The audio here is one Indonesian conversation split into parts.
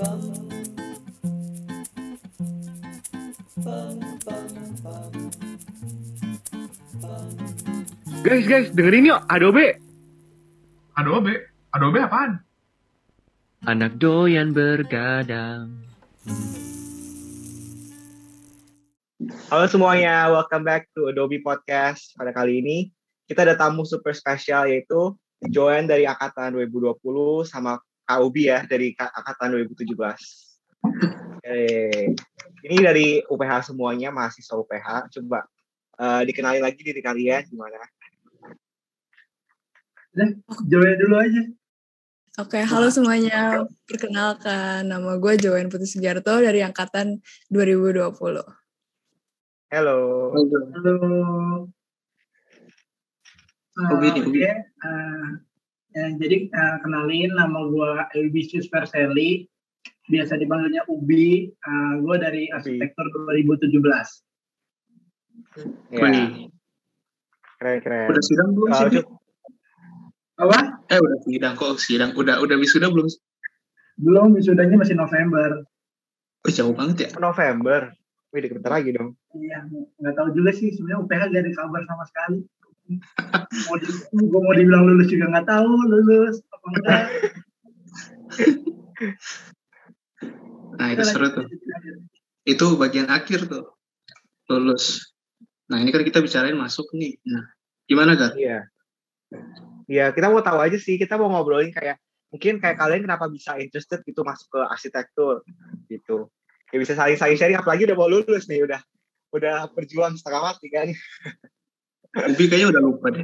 Guys, dengerin yuk Adobe. Adobe apaan? Anak doyan bergadang. Halo semuanya, welcome back to Adobe Podcast. Pada kali ini kita ada tamu super spesial yaitu Joanne dari Angkatan 2020 sama Kak Ubi ya dari Angkatan 2017. Ini dari UPH semuanya, mahasiswa UPH. Coba dikenalin lagi diri kalian gimana? Joanne dulu aja. Oke, halo semuanya. Perkenalkan, nama gue Joanne Putri Sugiarto dari Angkatan 2020. Halo. Jadi kenalin, nama gue Elvisius Perseli, biasa dipanggilnya Ubi. Gue dari Arsitektur 2017. Ya. Keren. Udah sidang belum sih? Apa? Udah wisuda belum? Belum, wisudanya masih November. Jauh banget ya? November. Wih, deket lagi dong. Iya, nggak tahu juga sih. Sebenarnya UPH gak ada kabar sama sekali. Gue mau dibilang lulus juga nggak tahu lulus apa enggak. Nah, itu seru tuh. Itu bagian akhir tuh. Lulus. Nah, ini kan kita bicarain masuk nih. Nah, gimana, Gar? Iya, kita mau tahu aja sih. Kita mau ngobrolin mungkin kalian kenapa bisa interested gitu masuk ke arsitektur gitu. Ya bisa saling sharing, apalagi udah mau lulus nih, udah berjuang setengah mati kan. Ubi kayaknya udah lupa deh.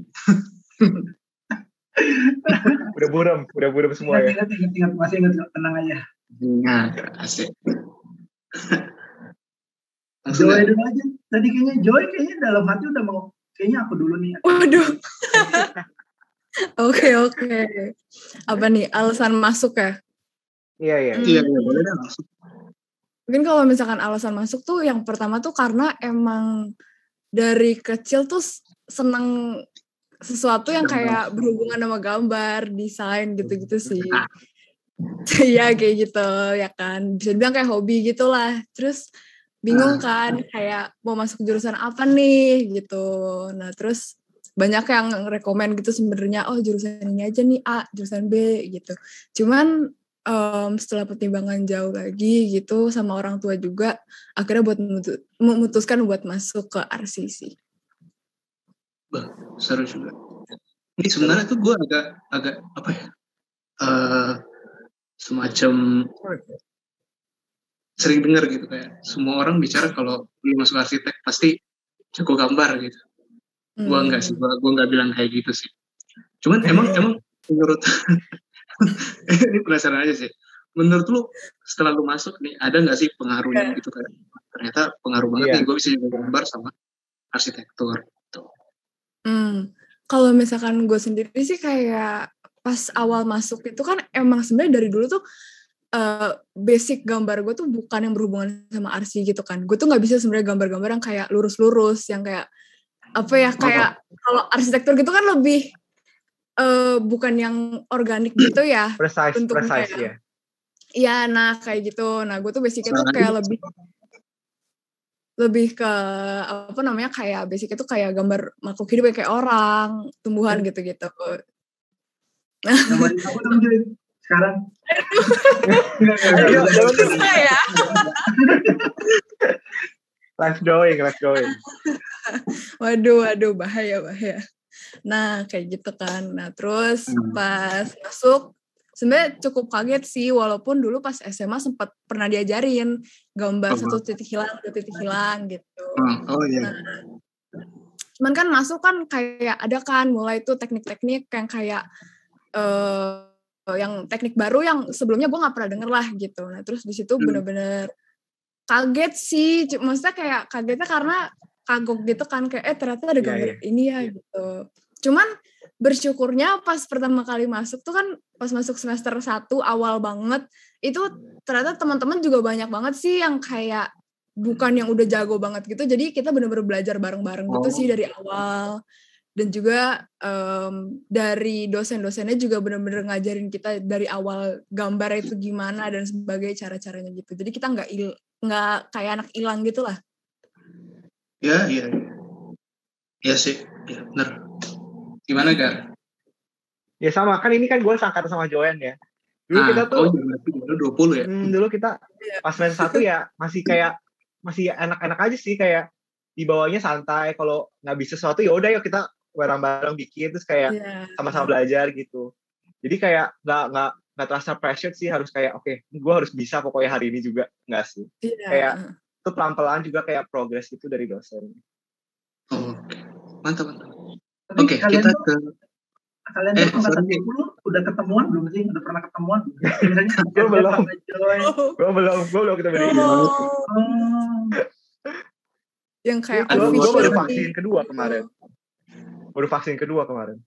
udah buram semua ya. Ingat, masih ingat, tenang aja. Nah, asik. Joy dulu aja. Tadi kayaknya dalam hati udah mau, kayaknya aku dulu nih. Waduh. Oke. Apa nih, alasan masuk ya? Iya, boleh deh masuk. Mungkin kalau misalkan alasan masuk tuh yang pertama tuh karena emang dari kecil tuh seneng sesuatu yang kayak berhubungan sama gambar, desain gitu-gitu sih. Ya kayak gitu ya kan. Bisa bilang kayak hobi gitulah. Terus bingung kan kayak mau masuk jurusan apa nih gitu. Nah terus banyak yang rekomen gitu sebenarnya, jurusan ini aja nih A, jurusan B gitu. Cuman setelah pertimbangan jauh lagi gitu sama orang tua juga, akhirnya buat memutuskan buat masuk ke RCC. Seru juga. Ini sebenarnya tuh gue agak apa ya? Semacam sering dengar gitu kayak semua orang bicara kalau lu masuk arsitek pasti jago gambar gitu. Gue enggak sih, gue enggak bilang kayak gitu sih. Cuman emang menurut ini penasaran aja sih. Menurut lu setelah lu masuk nih ada nggak sih pengaruhnya gitu kayak ternyata pengaruh banget nih gue bisa juga gambar sama arsitektur gitu. Kalau misalkan gue sendiri sih kayak pas awal masuk itu kan emang sebenarnya dari dulu tuh basic gambar gue tuh bukan yang berhubungan sama arsi gitu kan. Gue tuh nggak bisa sebenarnya gambar-gambar yang kayak lurus-lurus yang kayak apa ya kayak kalau arsitektur gitu kan lebih bukan yang organik gitu ya. Precise ya. Iya, nah kayak gitu. Nah gue tuh basicnya tuh kayak lebih ke apa namanya kayak basicnya tuh kayak gambar makhluk hidup kayak orang, tumbuhan gitu-gitu. Nama aku dong Joy sekarang. Susah ya. Live drawing. Waduh, bahaya. Nah, kayak gitu kan. Nah, terus pas masuk, sebenarnya cukup kaget sih, walaupun dulu pas SMA sempat pernah diajarin gambar 1 titik hilang, 2 titik hilang gitu. Iya. Nah, cuman kan masuk kan kayak ada kan mulai tuh teknik-teknik yang kayak yang teknik baru yang sebelumnya gue nggak pernah denger lah gitu. Nah, terus di situ bener-bener kaget sih, maksudnya kayak kagetnya karena kagok gitu kan kayak ternyata ada gambar ini ya gitu. Cuman bersyukurnya pas pertama kali masuk tuh kan pas masuk semester 1 awal banget itu ternyata teman-teman juga banyak banget sih yang kayak bukan yang udah jago banget gitu. Jadi kita benar-benar belajar bareng-bareng gitu sih dari awal. Dan juga dari dosen-dosennya juga benar-benar ngajarin kita dari awal gambar itu gimana dan sebagai cara-caranya gitu. Jadi kita nggak kayak anak hilang gitu lah. Ya, iya. Iya sih, ya bener. Gimana, Gar? Ya sama, kan ini kan gue seangkatan sama Joen ya. Dulu kita tuh, dulu 20 ya? Dulu kita pas main 1 ya masih enak-enak aja sih, kayak dibawanya santai. Kalau nggak bisa sesuatu ya udah yuk kita bareng-bareng bikin, terus kayak sama-sama belajar gitu. Jadi kayak nggak terasa pressure sih, harus kayak oke, gue harus bisa pokoknya hari ini juga, nggak sih. Kayak itu pelan-pelan juga kayak progress itu dari dosen. Oke. Mantap. Oke, kita ke kalian tuh angkatan 20 udah ketemuan belum sih? Udah pernah ketemuan? Gue belum ketemu dia. Yang kayak gue baru vaksin kedua kemarin.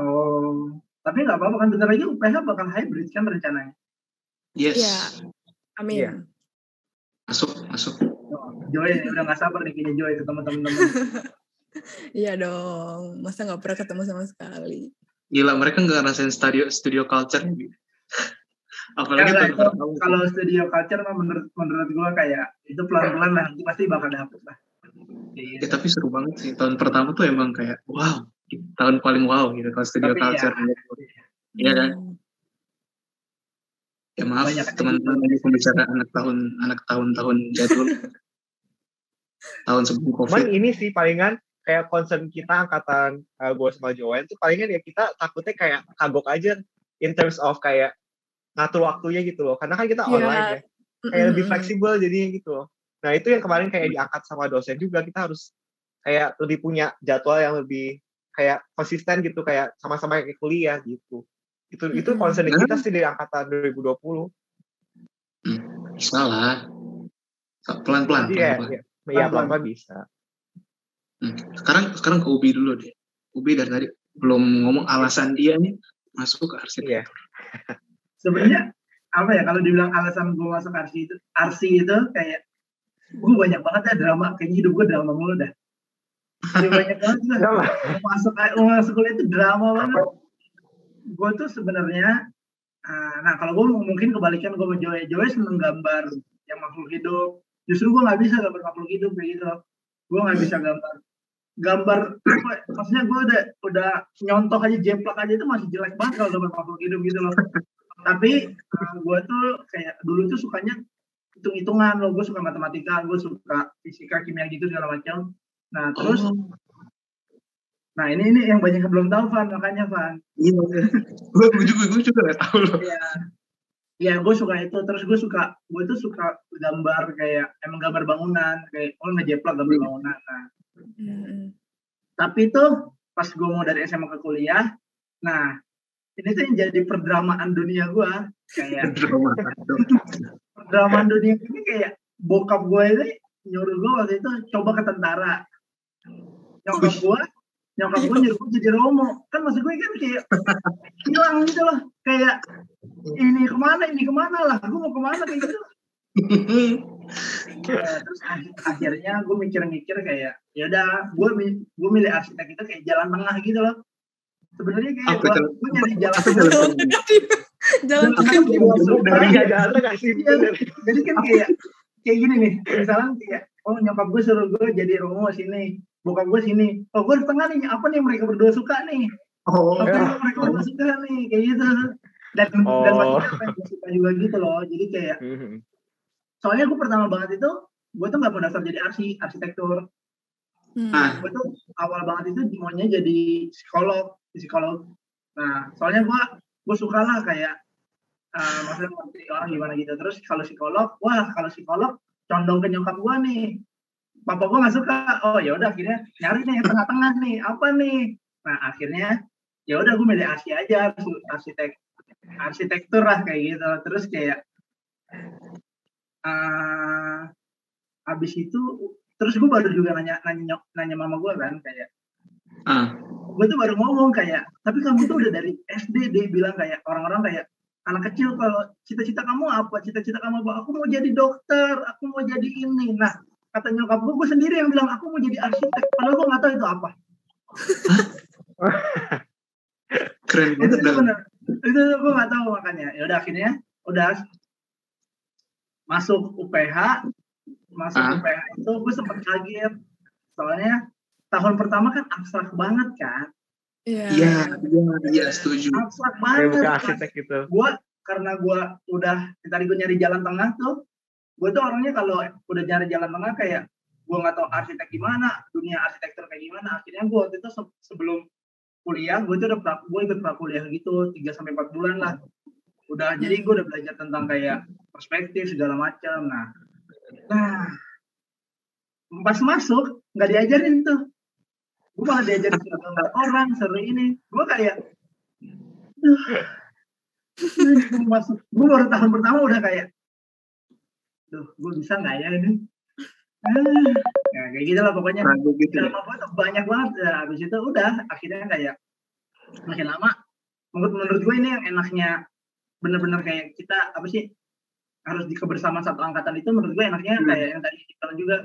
Oh, tapi nggak apa-apa kan, bentar lagi UPH bakal hybrid kan rencananya. Yes. Ya, amin. Iya. Masuk. Joy udah nggak sabar nih kayaknya Joy ketemu teman-teman. Iya dong, masa nggak pernah ketemu sama sekali. Gila, mereka nggak ngerasain studio culture. Apalagi kalau studio culture mah menurut gue kayak itu pelan-pelan lah, itu pasti bakal dapet lah. Ya, tapi seru banget sih. Tahun pertama tuh emang kayak wow, tahun paling wow gitu kalau studio culture. Iya kan? Ya maaf teman-teman, ini pembicara anak tahun jadul. Tahun sebelum COVID. Cuman ini sih palingan kayak concern kita angkatan gue sama Joen tuh palingan ya kita takutnya kayak kagok aja in terms of kayak ngatur waktunya gitu loh. Karena kan kita online ya. Kayak lebih fleksibel jadinya gitu loh. Nah itu yang kemarin kayak diangkat sama dosen juga, kita harus kayak lebih punya jadwal yang lebih kayak konsisten gitu, kayak sama-sama kayak kuliah gitu. Itu concern kita sih dari angkatan 2020. Bisa lah. Pelan-pelan. Iya, pelan-pelan bisa. Sekarang ke Ubi dulu deh. Ubi dari tadi belum ngomong alasan dia nih masuk ke arsitektur. Sebenarnya apa ya, kalau dibilang alasan gue masuk arsi itu kayak gue banyak banget ya drama, kayaknya hidup gue drama mulu dah. Banyak banget lah. Masuk kuliah itu drama banget. Gue tuh sebenarnya, nah kalau gue mungkin kebalikan gue sama Joy seneng gambar yang makhluk hidup. Justru gue nggak bisa gambar makhluk hidup kayak gitu. Gue nggak bisa gambar apa, maksudnya gue udah nyontoh aja, jeplak aja itu masih jelek banget kalau gambar makhluk hidup gitu loh. Tapi gue tuh kayak dulu tuh sukanya hitung-hitungan loh, gue suka matematika, gue suka fisika, kimia gitu segala macam. Nah terus, nah ini yang banyak yang belum tahu Van, makanya Van. Iya, gue juga nggak tahu loh. Iya, gue suka itu. Terus gue tuh suka gambar kayak emang gambar bangunan, kayak ngejeplak gambar bangunan. Nah, tapi tuh pas gue mau dari SMA ke kuliah, nah ini tuh yang jadi perdramaan dunia gue, kayak perdramaan dunia ini kayak bokap gue ini nyuruh gue waktu itu coba ke tentara. Nyokap gue nyuruh gue jadi Romo. Kan maksud gue kan kayak hilang gitu loh, kayak ini kemana lah, gue mau kemana kayak gitu. Terus akhirnya gue mikir kayak ya udah gue milih arsitek itu kayak jalan tengah gitu loh. Sebenarnya kayak gue nyari jalan tengah sih. Jadi kan kayak gini nih, misalnya kayak nyokap gue suruh gue jadi Romo sini, bokap gue sini, gue di tengah nih, apa nih mereka berdua suka nih, mereka berdua suka nih kayak gitu. Dan maksudnya apa yang gue suka juga gitu loh. Jadi kayak soalnya gue pertama banget itu gue tuh nggak mau daftar jadi arsitektur. Gue tuh awal banget itu maunya jadi psikolog. Nah soalnya gue suka lah kayak maksudnya ngerti orang gimana gitu. Terus kalau psikolog condong ke nyokap gue nih, papa gue nggak suka. Oh ya udah, akhirnya nyari nih yang tengah-tengah nih, apa nih. Nah akhirnya ya udah gue milih arsi aja, arsitektur lah kayak gitu. Terus kayak abis itu terus gue baru juga nanya mama gue kan kayak gue tuh baru ngomong kayak, tapi kamu tuh udah dari SD dia bilang kayak orang-orang kayak anak kecil kalau cita-cita kamu apa, aku mau jadi dokter, aku mau jadi ini. Nah kata nyokap gue sendiri yang bilang aku mau jadi arsitek, padahal gue nggak tahu itu apa. Keren Itu banget tuh dah. bener. Itu gue nggak tahu makanya. Ya udah akhirnya udah masuk UPH. Masuk UPH itu gue sempet kaget. Soalnya tahun pertama kan abstrak banget kan. Iya, setuju. Abstrak Kayak banget. bukan arsitek gitu. Karena gue tadi gue nyari jalan tengah tuh. Gue tuh orangnya kalau udah nyari jalan tengah kayak gue nggak tahu arsitek gimana, dunia arsitektur kayak gimana. Akhirnya gue waktu itu sebelum kuliah, gue ikut prakuliah gitu 3-4 bulan lah. Jadi gue udah belajar tentang kayak perspektif segala macam. Nah, pas masuk nggak diajarin tuh. Gue malah diajarin gambar orang, seru ini. Gue kayak, gue baru tahun pertama udah kayak, gue bisa nggak ya ini? Ya kayak gitu lah pokoknya. Dalam apa tuh banyak banget. Ya, habis itu udah akhirnya kayak makin lama. Menurut gue ini yang enaknya bener-bener kayak kita apa sih harus di kebersamaan satu angkatan itu menurut gue enaknya kayak yang tadi kita juga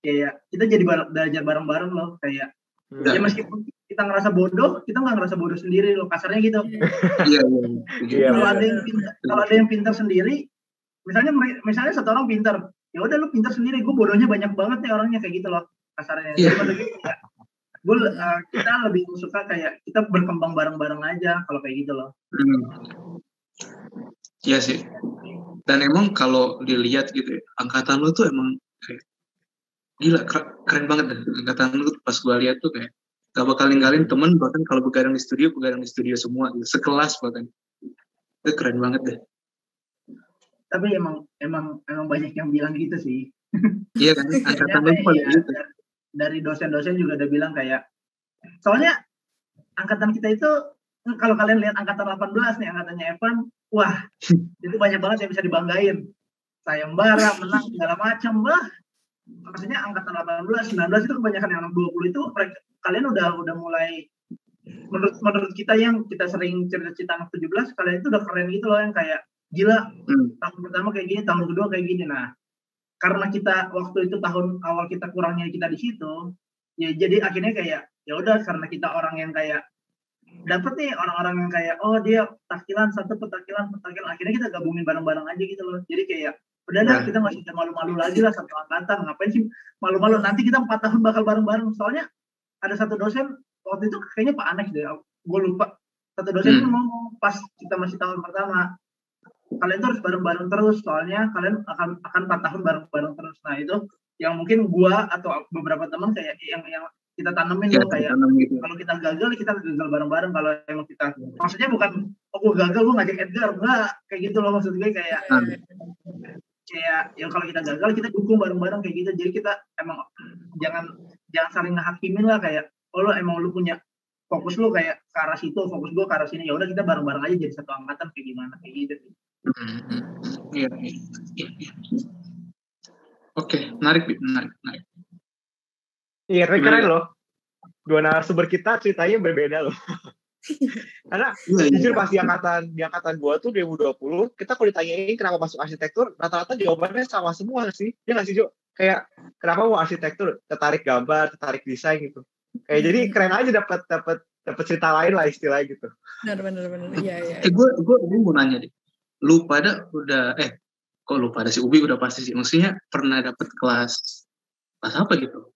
kayak kita jadi belajar bareng-bareng loh kayak ya meskipun kita ngerasa bodoh kita nggak ngerasa bodoh sendiri loh kasarnya gitu. Iya. Kalau ada yang pintar sendiri misalnya satu orang pintar ya udah lu pintar sendiri gue bodohnya banyak banget nih orangnya kayak gitu loh kasarnya. Kita lebih suka kayak kita berkembang bareng-bareng aja kalau kayak gitu loh. Iya sih. Dan emang kalau dilihat gitu ya, angkatan lu tuh emang kayak gila keren banget deh. Angkatan lu pas gua lihat tuh kayak gak bakal ninggalin temen bahkan kalau begadang di studio semua gitu. Sekelas bahkan. Itu keren banget deh. Tapi emang banyak yang bilang gitu sih. Iya kan, angkatan lu paling gitu. Dari dosen-dosen juga udah bilang kayak soalnya angkatan kita itu kalau kalian lihat angkatan 18 nih angkatannya Evan, wah itu banyak banget yang bisa dibanggain. Sayembara, menang segala macam, wah. Maksudnya angkatan 18, 19 itu kebanyakan yang anak 20 itu kalian udah mulai menurut kita yang kita sering cerita anak 17, kalian itu udah keren gitu loh yang kayak gila. Tahun pertama kayak gini, tahun kedua kayak gini. Nah, karena kita waktu itu tahun awal kita kurangnya kita di situ, ya jadi akhirnya kayak ya udah karena kita orang yang kayak dapet nih orang-orang yang kayak oh dia petakilan akhirnya kita gabungin bareng-bareng aja gitu loh. Jadi kayak udah dah kita nggak usah malu-malu lagi lah satu angkatan, ngapain sih malu-malu, nanti kita 4 tahun bakal bareng-bareng. Soalnya ada satu dosen waktu itu kayaknya Pak Anes deh, gue lupa, satu dosen tuh ngomong pas kita masih tahun pertama, kalian tuh harus bareng-bareng terus soalnya kalian akan 4 tahun bareng-bareng terus. Nah itu yang mungkin gua atau beberapa teman kayak yang kita tanemin loh kayak gitu. Kalau kita gagal bareng-bareng. Kalau emang kita maksudnya bukan gua gagal gua ngajak Edgar, enggak kayak gitu loh, maksud gue kayak ya kalau kita gagal kita dukung bareng-bareng kayak gitu. Jadi kita emang jangan saling ngehakimin lah kayak lo emang lu punya fokus lu kayak ke arah situ, fokus gua ke arah sini, ya udah kita bareng-bareng aja jadi satu angkatan kayak gimana kayak gitu. Iya. Oke, menarik. Iya, keren loh. Dua narasumber kita ceritanya berbeda loh. Karena jujur pas di angkatan gua tuh 2020, kita kalau ditanyain kenapa masuk arsitektur, rata-rata jawabannya sama semua sih. Ya nggak sih, Jo? Kayak kenapa mau arsitektur, tertarik gambar, tertarik desain gitu. Kayak jadi keren aja dapat cerita lain lah istilahnya gitu. Benar. Iya. Gue mau nanya deh. Lu pada udah kok lu pada si Ubi udah pasti sih, maksudnya pernah dapet kelas apa gitu,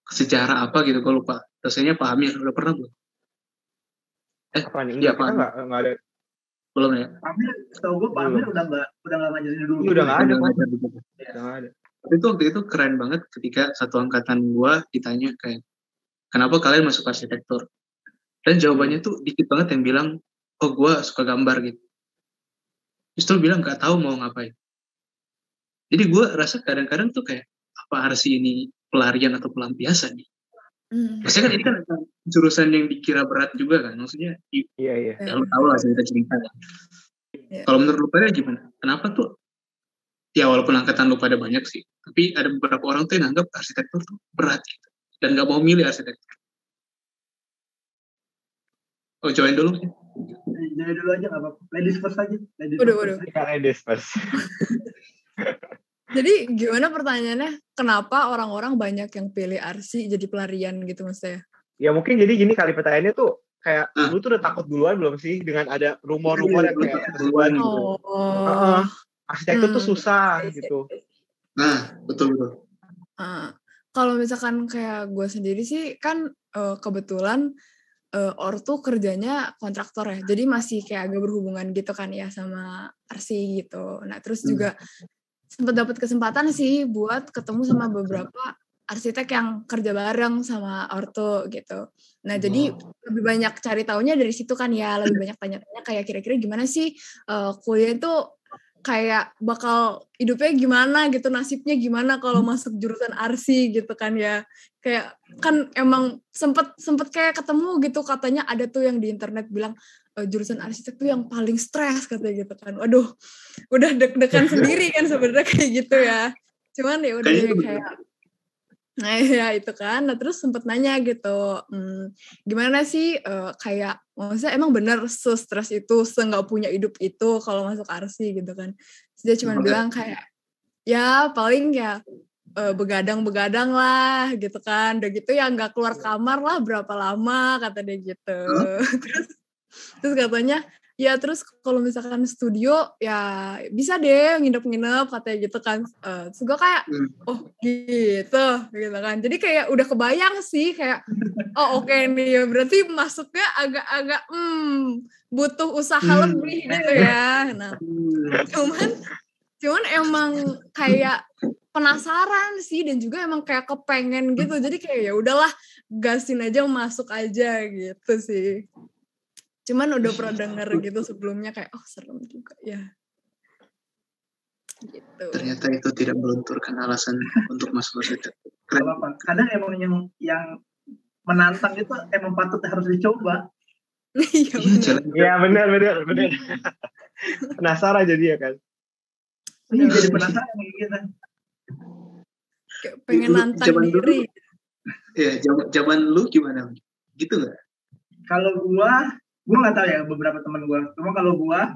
sejarah apa gitu, gue lupa dosennya Pak Amir, udah pernah belum? Apa nih? Iya, Pak nggak ada, belum ya? Amir, setahu gue Pak Amir udah nggak ngajarin dulu. Udah nggak ada. Tapi itu waktu itu keren banget ketika satu angkatan gue ditanya kayak kenapa kalian masuk arsitektur, dan jawabannya tuh dikit banget yang bilang oh gue suka gambar gitu. Justru bilang nggak tahu mau ngapain. Jadi gue rasa kadang-kadang tuh kayak apa arsi ini pelarian atau pelampiasan nih? Maksudnya kan ini kan jurusan yang dikira berat juga kan, maksudnya iya. Ya lu tahu lah cerita kan. Kalau menurut lu pada gimana? Kenapa tuh? Ya walaupun angkatan lu pada banyak sih, tapi ada beberapa orang tuh yang anggap arsitektur tuh berat gitu, dan nggak mau milih arsitektur. Oh join dulu ya. Join dulu aja nggak apa-apa. Ladies first aja. Waduh. Ladies first. Jadi gimana pertanyaannya? Kenapa orang-orang banyak yang pilih arsi jadi pelarian gitu maksudnya? Ya mungkin jadi gini kali pertanyaannya tuh kayak lu tuh udah takut duluan belum sih dengan ada rumor-rumor yang kayak duluan gitu. Arsitektur tuh susah gitu. Nah, betul. Kalau misalkan kayak gue sendiri sih kan kebetulan ortu kerjanya kontraktor ya, jadi masih kayak agak berhubungan gitu kan ya sama arsi gitu. Nah terus juga sempat dapat kesempatan sih buat ketemu sama beberapa arsitek yang kerja bareng sama ortu gitu. Nah jadi lebih banyak cari taunya dari situ kan ya, lebih banyak tanya-tanya kayak kira-kira gimana sih kuliah itu kayak bakal hidupnya gimana gitu, nasibnya gimana kalau masuk jurusan arsi gitu kan ya. Kayak kan emang sempet kayak ketemu gitu, katanya ada tuh yang di internet bilang jurusan arsitek tuh yang paling stres katanya gitu kan. Waduh, udah deg-degan sendiri kan sebenarnya kayak gitu ya. Cuman ya udah kayak nah ya itu kan. Nah terus sempet nanya gitu, gimana sih kayak maksudnya emang bener se-stres itu, se-nggak punya hidup itu kalau masuk arsi gitu kan. Terus dia cuma bilang kayak ya paling ya begadang lah gitu kan, udah gitu ya nggak keluar kamar lah berapa lama kata dia gitu. terus katanya ya terus kalau misalkan studio ya bisa deh nginep-nginep katanya gitu kan. Terus gue kayak oh gitu kan, jadi kayak udah kebayang sih kayak oh oke nih berarti masuknya agak-agak butuh usaha lebih gitu ya. Nah cuman emang kayak penasaran sih dan juga emang kayak kepengen gitu, jadi kayak ya udahlah gasin aja, masuk aja gitu sih. Cuman udah pernah denger gitu sebelumnya kayak oh serem juga ya gitu. Ternyata itu tidak melunturkan alasan untuk masuk arsitektur. Kadang emang yang menantang itu emang patut harus dicoba. Iya benar. Penasaran jadi ya kan. Iya jadi penasaran gitu. Kayak pengen nantang diri. Iya, zaman lu gimana? Gitu nggak? Kalau gua nggak tahu ya beberapa teman gua. Cuma kalau gua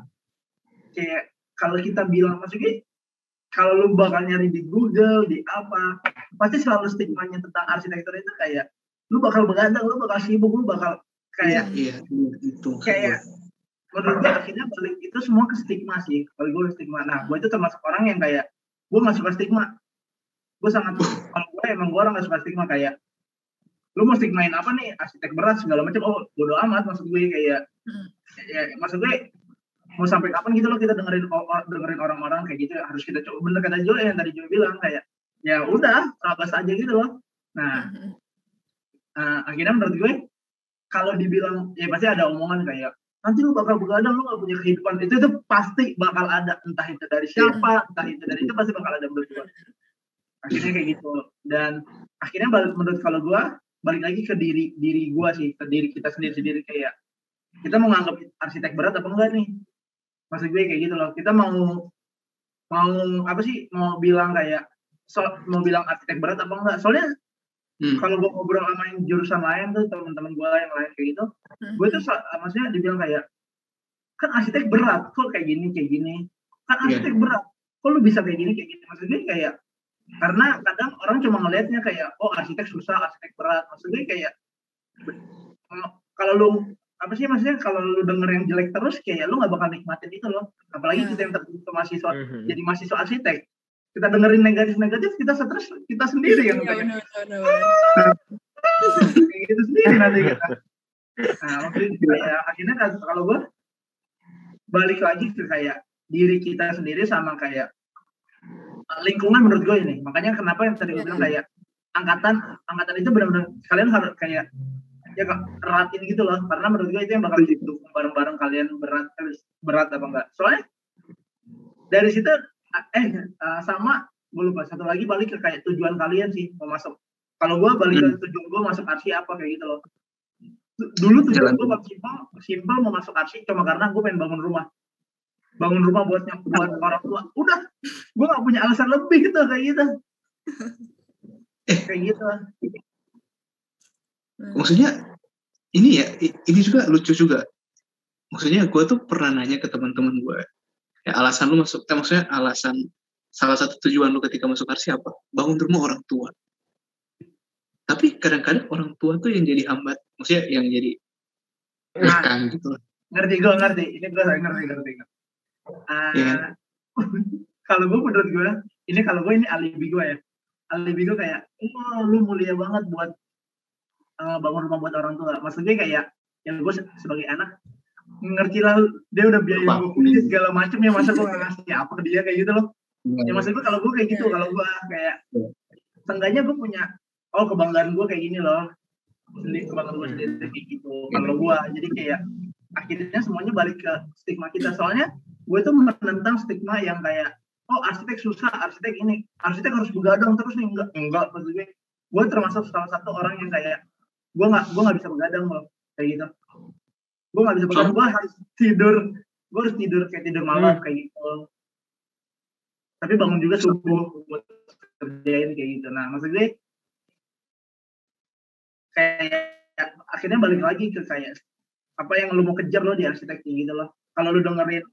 kayak kalau kita bilang maksudnya kalau lu bakal nyari di Google di apa, pasti selalu stigmanya tentang arsitektur itu kayak lu bakal begadang, lu bakal sibuk, lu bakal kayak itu kayak menurut gue akhirnya balik itu semua ke stigma sih. Kalau gue stigma, nah gue itu termasuk orang yang kayak gue nggak suka stigma. Gue sangat kalau gue orang nggak suka stigma kayak lu mau stigmain apa nih, arsitek berat segala macam, oh bodo amat. Maksud gue kayak ya maksud gue mau sampai kapan gitu loh kita dengerin orang-orang kayak gitu, harus kita coba. Bener kata Jo yang tadi Jo bilang kayak ya udah terabas aja gitu loh. Nah akhirnya menurut gue kalau dibilang ya pasti ada omongan kayak nanti lu bakal begadang, lu gak punya kehidupan. Itu pasti bakal ada, entah itu dari siapa, entah itu dari itu, pasti bakal ada menurut gue. Akhirnya kayak gitu. Dan akhirnya menurut kalau gue balik lagi ke diri gue sih, ke diri kita sendiri kayak kita mau nganggap arsitek berat apa enggak nih. Maksud gue kayak gitu loh, kita mau apa sih, mau bilang kayak mau bilang arsitek berat apa enggak. Soalnya kalau gue ngobrol sama yang jurusan lain tuh, teman-teman gue yang lain kayak gitu, gue tuh maksudnya dibilang kayak kan arsitek berat, kok kayak gini kan arsitek berat, kok lu bisa kayak gini. Maksudnya kayak karena kadang orang cuma ngelihatnya kayak oh arsitek susah, arsitek berat. Maksudnya kayak kalau lu apa sih, maksudnya kalau lu denger yang jelek terus kayak lu nggak bakal nikmatin itu loh. Apalagi kita yang terjun ke mahasiswa, jadi mahasiswa arsitek, kita dengerin negatif kita stres kita sendiri yang kayak gitu sendiri nanti kita. Nah maksudnya akhirnya kalau gue balik lagi ke kayak diri kita sendiri sama kayak lingkungan menurut gue ini. Makanya kenapa yang tadi gue bilang kayak angkatan itu benar-benar kalian harus kayak ya eratin gitu loh, karena menurut gue itu yang bakal didukung bareng-bareng kalian berat apa enggak. Soalnya dari situ sama gue lupa satu lagi, balik ke kayak tujuan kalian sih mau masuk. Kalau gue balik ke tujuan gue masuk arsi apa kayak gitu loh. Dulu tujuan gue simpel mau masuk arsi cuma karena gue pengen bangun rumah buat orang tua. Udah, gue nggak punya alasan lebih gitu kayak gitu. Kayak gitu. Maksudnya ini juga lucu juga. Maksudnya gue tuh pernah nanya ke teman-teman gue, ya alasan lu masuk, maksudnya alasan salah satu tujuan lu ketika masuk arsi apa? Bangun rumah orang tua. Tapi kadang-kadang orang tua tuh yang jadi hambat, maksudnya yang jadi menekan gitu. Ngerti. Ini gue ngerti. Iya. Kalau gue menurut gue, ini alibi gue ya. Alibi gue kayak, lu mulia banget buat bangun rumah buat orang tua. Maksudnya kayak, ya gue sebagai anak ngerti lah, dia udah biayain gue kuliah segala macem ya, masa gue gak ngasih apa ke dia kayak gitu loh. Ya maksud gue kalau gue kayak gitu, kalau gue kayak seenggaknya gue punya kebanggaan gue kayak gini loh, kebanggaan gue sendiri kayak gitu. Kalau gue jadi kayak akhirnya semuanya balik ke stigma kita, soalnya gue tuh menentang stigma yang kayak arsitek susah, arsitek harus begadang terus nih. Enggak maksud gue termasuk salah satu orang yang kayak gue nggak bisa begadang loh kayak gitu. Gue nggak bisa begadang, gue harus tidur kayak tidur malam kayak gitu. Tapi bangun juga subuh buat kerjain kayak gitu. Nah maksud gue kayak akhirnya balik lagi ke kayak apa yang lu mau kejar lo di arsitek gitu loh. Kalau lu dengerin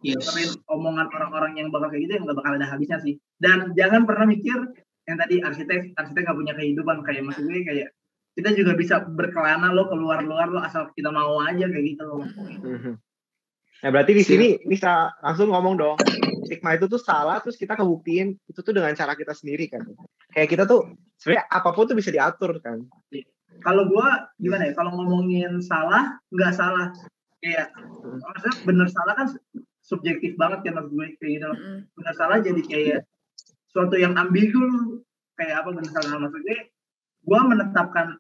omongan orang-orang yang bakal kayak gitu, ya nggak bakal ada habisnya sih. Dan jangan pernah mikir yang tadi arsitek nggak punya kehidupan, kayak maksud gue kayak kita juga bisa berkelana lo keluar lo asal kita mau aja kayak gitu loh. Nah berarti di sini bisa langsung ngomong dong, stigma itu tuh salah, terus kita kebuktiin itu tuh dengan cara kita sendiri kan. Kayak kita tuh sebenarnya apapun tuh bisa diatur kan. Kalau gue gimana ya, kalau ngomongin salah, nggak salah. Kayak, maksudnya bener salah kan subjektif banget ya maksud gue kayak gitu. Bener salah jadi kayak suatu yang ambigu, kayak apa bener salah. Maksud gue menetapkan,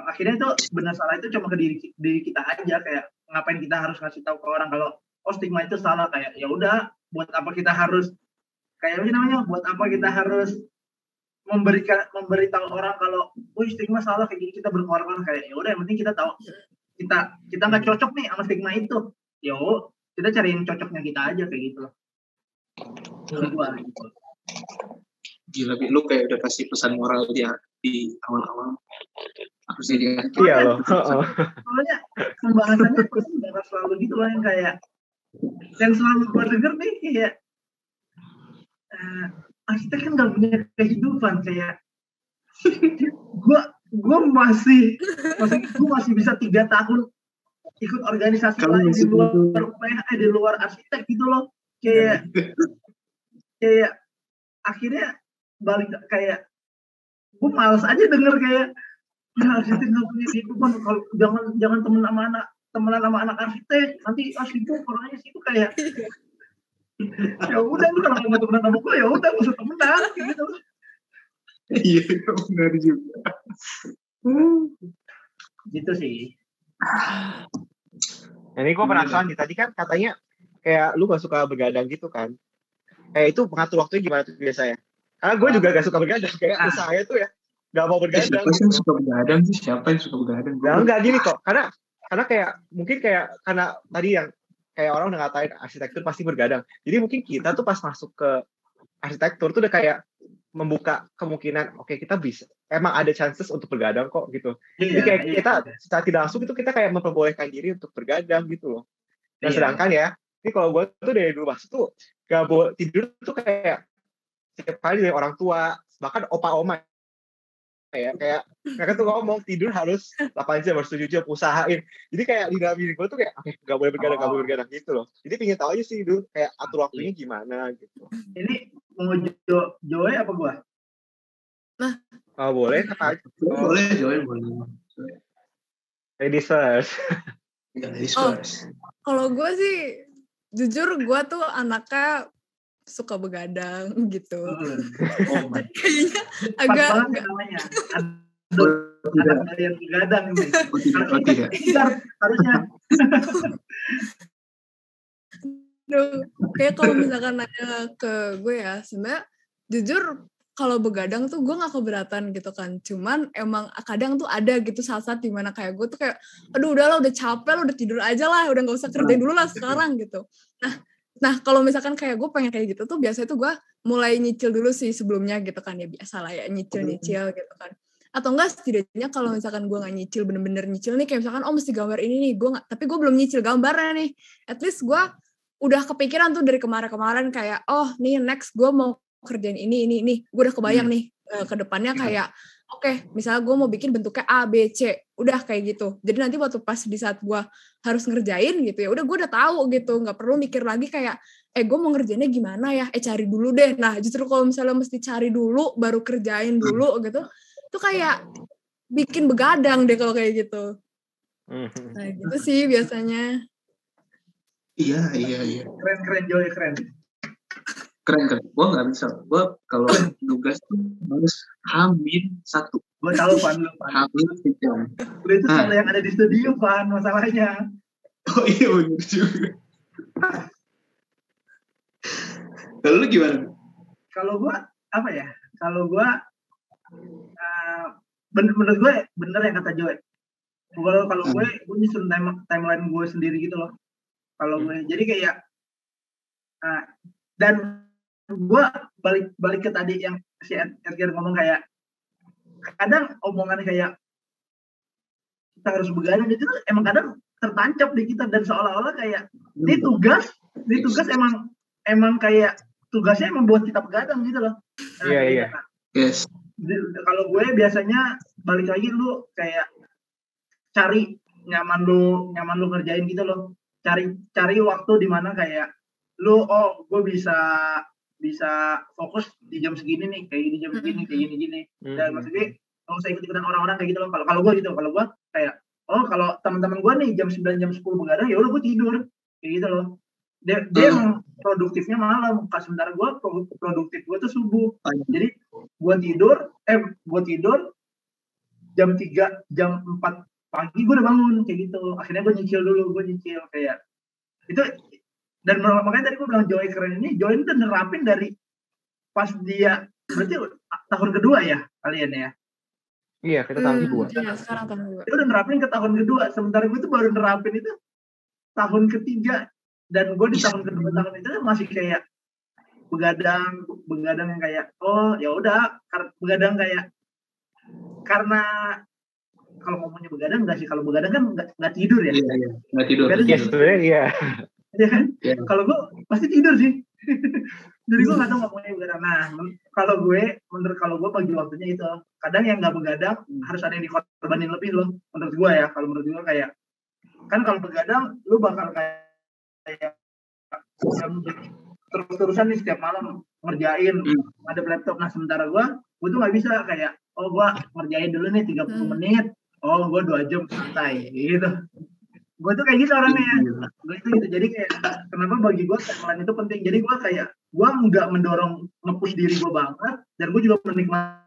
akhirnya itu bener salah itu cuma ke diri kita aja, kayak ngapain kita harus ngasih tahu ke orang kalau stigma itu salah, kayak ya udah buat apa kita harus kayak apa namanya, buat apa kita harus memberitahu orang kalau stigma salah kayak gini, kita berkorban, kayak ya udah yang penting kita tahu kita nggak cocok nih sama stigma itu, yo kita cari yang cocoknya kita aja kayak gitu. Gila, lu kayak udah kasih pesan moral dia di awal-awal. Harus jadi iya loh. Soalnya pembahasannya pasti bakal selalu gitu lah, yang kayak yang selalu gue denger nih kayak arsitek kan nggak punya kehidupan, kayak gue masih bisa 3 tahun ikut organisasi lain di luar arsitek gitu loh, kayak akhirnya balik kayak gue malas aja denger kayak arsitek nggak punya kehidupan, kalau jangan temenan sama anak arsitek, nanti sibuk orangnya situ kayak ya udah lu kalau mau temenan sama gue ya udah gak usah temenan gitu. Iya benar juga. Gitu sih. Ini gue penasaran nih, tadi kan katanya kayak lu gak suka begadang gitu kan. Kayak itu pengatur waktunya gimana tuh biasanya? Karena gue juga gak suka begadang, kayak usahanya tuh ya gak mau begadang. Siapa yang suka begadang sih? Siapa yang suka begadang? Nah, enggak gini kok, karena kayak mungkin kayak karena tadi yang kayak orang udah ngatain arsitektur pasti begadang. Jadi mungkin kita tuh pas masuk ke arsitektur tuh udah kayak membuka kemungkinan, oke, kita bisa, emang ada chances untuk bergadang kok gitu. Jadi kayak kita secara tidak langsung itu kita kayak memperbolehkan diri untuk bergadang gitu loh. Dan sedangkan ya, ini kalau gue tuh dari dulu masuk tuh gak boleh tidur tuh kayak setiap kali dari orang tua, bahkan opa-oma kayak mereka tuh ngomong tidur harus 8 jam, harus 7 jam, usahain. Jadi kayak di dalam diri gue tuh kayak gak boleh begadang gitu loh. Jadi pengen tahu aja sih dulu kayak atur waktunya gimana gitu. Ini mau Joy apa gue? Nah, boleh apa aja? Boleh Joy, boleh. Ladies first. Kalau gue sih jujur gue tuh anaknya suka begadang gitu. Kayaknya agak namanya. Anak yang begadang nih. Tidak. Harusnya. Kayak kalau misalkan nanya ke gue ya, sebenarnya jujur kalau begadang tuh gue gak keberatan gitu kan. Cuman emang kadang tuh ada gitu saat-saat dimana kayak gue tuh kayak, aduh udahlah udah capek lah, udah tidur aja lah, udah gak usah kerjain dulu lah sekarang gitu. Nah kalau misalkan kayak gue pengen kayak gitu tuh biasanya tuh gue mulai nyicil dulu sih sebelumnya gitu kan, ya biasa lah ya nyicil gitu kan. Atau enggak setidaknya kalau misalkan gue gak nyicil, bener-bener nyicil nih kayak misalkan mesti gambar ini nih, tapi gue belum nyicil gambarnya nih, at least gue udah kepikiran tuh dari kemarin-kemarin kayak nih next gue mau kerjain ini gue udah kebayang nih ke depannya kayak oke, misalnya gue mau bikin bentuknya A, B, C, udah kayak gitu. Jadi nanti waktu pas di saat gue harus ngerjain gitu ya, udah gue udah tahu gitu, nggak perlu mikir lagi kayak, gue mau ngerjainnya gimana ya, cari dulu deh. Nah justru kalau misalnya mesti cari dulu, baru kerjain dulu gitu, itu kayak bikin begadang deh kalau kayak gitu. Nah gitu sih biasanya. Iya. Keren Joy, keren. Gue nggak bisa. Gue kalau tugas tuh harus H-1. Gue tahu Van lu. H-1. Lu itu selalu yang ada di studio Van masalahnya. Oh iya benar juga. Kalau lu gimana? Kalau gue apa ya? Kalau gue menurut gue bener yang kata Joy. Kalau gue nyusun timeline gue sendiri gitu loh. Kalau gue jadi kayak dan gue balik ke tadi yang si Edgar ngomong kayak kadang omongan kayak kita harus begadang itu emang kadang tertancap di kita dan seolah-olah kayak ini tugas emang kayak tugasnya emang buat kita begadang gitu loh. Iya. Yes. Kalau gue biasanya balik lagi lu kayak cari nyaman lu ngerjain gitu loh. Cari waktu di mana kayak lu gue bisa fokus di jam segini nih, kayak di jam segini kayak gini. Dan maksudnya kalau saya ikut-ikutan orang-orang kayak gitu loh. Kalau gue gitu, kalau gue kayak kalau teman-teman gue nih jam 9 jam 10 begadang ya udah gue tidur kayak gitu loh. Dia emang produktifnya malam, sementara gue produktif gue tuh subuh. Jadi gue tidur jam 3 jam 4 pagi gue udah bangun kayak gitu. Akhirnya gue nyicil kayak itu. Dan makanya tadi gue bilang Joy keren ini, Joy itu nerapin dari pas dia berarti tahun kedua ya kalian ya? Iya, kita tahun kedua. Iya, sekarang tahun kedua. Dia udah nerapin ke tahun kedua, sementara gue tuh baru nerapin itu tahun ketiga. Dan gue di tahun kedua tahun itu masih kayak begadang yang kayak ya udah begadang kayak karena kalau ngomongnya begadang enggak sih, kalau begadang kan nggak tidur ya. Iya, nggak tidur. Iya, sebenarnya iya. Ya kan? Yeah. Kalau gue pasti tidur sih. Jadi gue nggak tahu ngomongnya begadang. Nah, menurut kalau gue bagi waktunya itu. Kadang yang nggak begadang harus ada yang dikorbanin lebih loh. Menurut gue ya, kalau menurut gue kayak kan kalau begadang lu bakal kayak terus-terusan nih setiap malam ngerjain ada laptop. Nah sementara gue tuh nggak bisa kayak gue ngerjain dulu nih 30 menit. Gue 2 jam santai gitu. Gue tuh kayak gitu orangnya ya. Gue itu gitu. Jadi kayak kenapa bagi gue timeline itu penting. Jadi gue kayak gue nggak mendorong nge-push diri gue banget, dan gue juga menikmati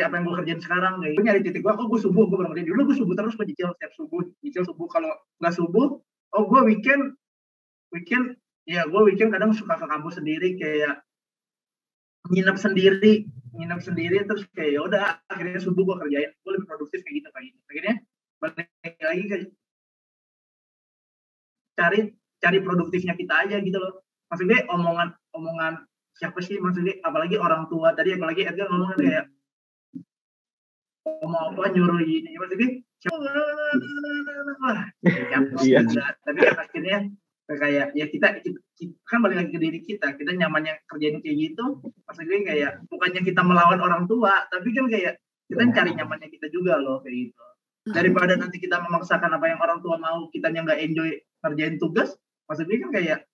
apa yang gue kerjain sekarang. Kayak gue nyari titik gue, gue subuh gue baru ngerjain. Dulu gue subuh terus, gue nyicil setiap subuh. Kalau nggak subuh, gue weekend ya gue weekend kadang suka ke kampus sendiri, kayak nginep sendiri terus kayak yaudah akhirnya subuh gue kerjain. Gue lebih produktif kayak gitu. Akhirnya balik lagi ke cari produktifnya kita aja gitu loh. Maksudnya omongan siapa sih, maksudnya apalagi orang tua tadi, apalagi Edgar ngomongnya kayak mau apa nyuruh ini, maksudnya tapi kan akhirnya kayak ya kita kan balik lagi ke diri kita nyamannya kerjain kayak gitu. Maksudnya kayak bukannya kita melawan orang tua, tapi kan kayak kita cari nyamannya kita juga loh kayak gitu. Daripada nanti kita memaksakan apa yang orang tua mau, kitanya nggak enjoy ngerjain tugas. Maksudnya kan kayak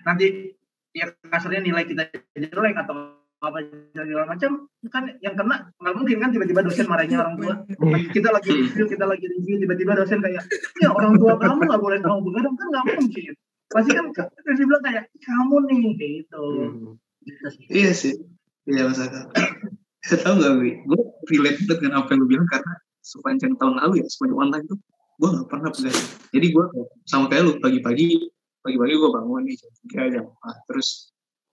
nanti ya kasarnya nilai kita jelek atau apa segala macam, kan yang kena nggak mungkin kan tiba-tiba dosen marahin orang tua. Kita lagi review tiba-tiba dosen kayak ya orang tua kamu nggak boleh kamu begadang, kan nggak mungkin. Pasti kan dia bilang kayak kamu nih kayak gitu. Iya sih, iya Mas Aka. Saya tahu nggak, gue relate dengan apa yang lu bilang, karena sepanjang tahun lalu ya, sepanjang online tuh gue nggak pernah begadang. Jadi gue sama kayak lu, pagi-pagi gue bangun nih jam 3 terus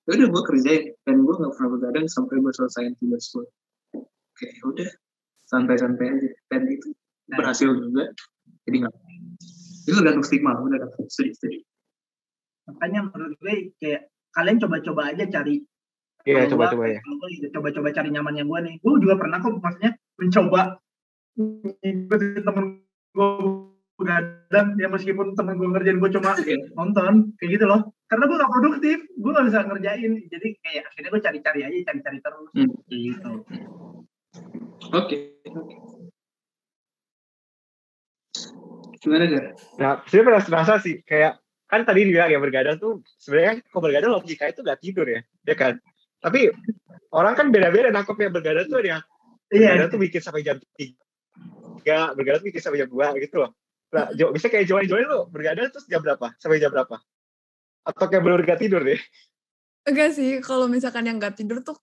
udah gue kerjain, dan gue nggak pernah begadang sampai gue selesaiin tugas gue. Oke, udah santai-santai aja, dan itu berhasil juga. Jadi nggak, itu tergantung stigma, udah dapat sedih. Makanya menurut gue kayak kalian coba-coba aja cari. Iya, coba-coba ya. Coba-coba cari nyamannya gue nih. Gue juga pernah kok maksudnya mencoba ikutin temen gue begadang ya meskipun temen gue ngerjain gue cuma nonton kayak gitu loh, karena gue gak produktif, gue gak bisa ngerjain, jadi kayak akhirnya gue cari-cari terus gitu. Oke. Gimana Gar? Nah, sebenarnya pernah sih kayak kan tadi dibilang ya bergadang tuh sebenarnya kalau bergadang logika itu gak tidur ya kan. Tapi orang kan beda-beda nangkepnya bergadang tuh ada yang bergadang tuh bikin sampai jam 3, bergadang bikin sampai jam 2 gitu loh. Nah, bisa kayak Joy lo bergadang terus jam berapa? Sampai jam berapa? Atau kayak belum gak tidur deh? Enggak sih, kalau misalkan yang gak tidur tuh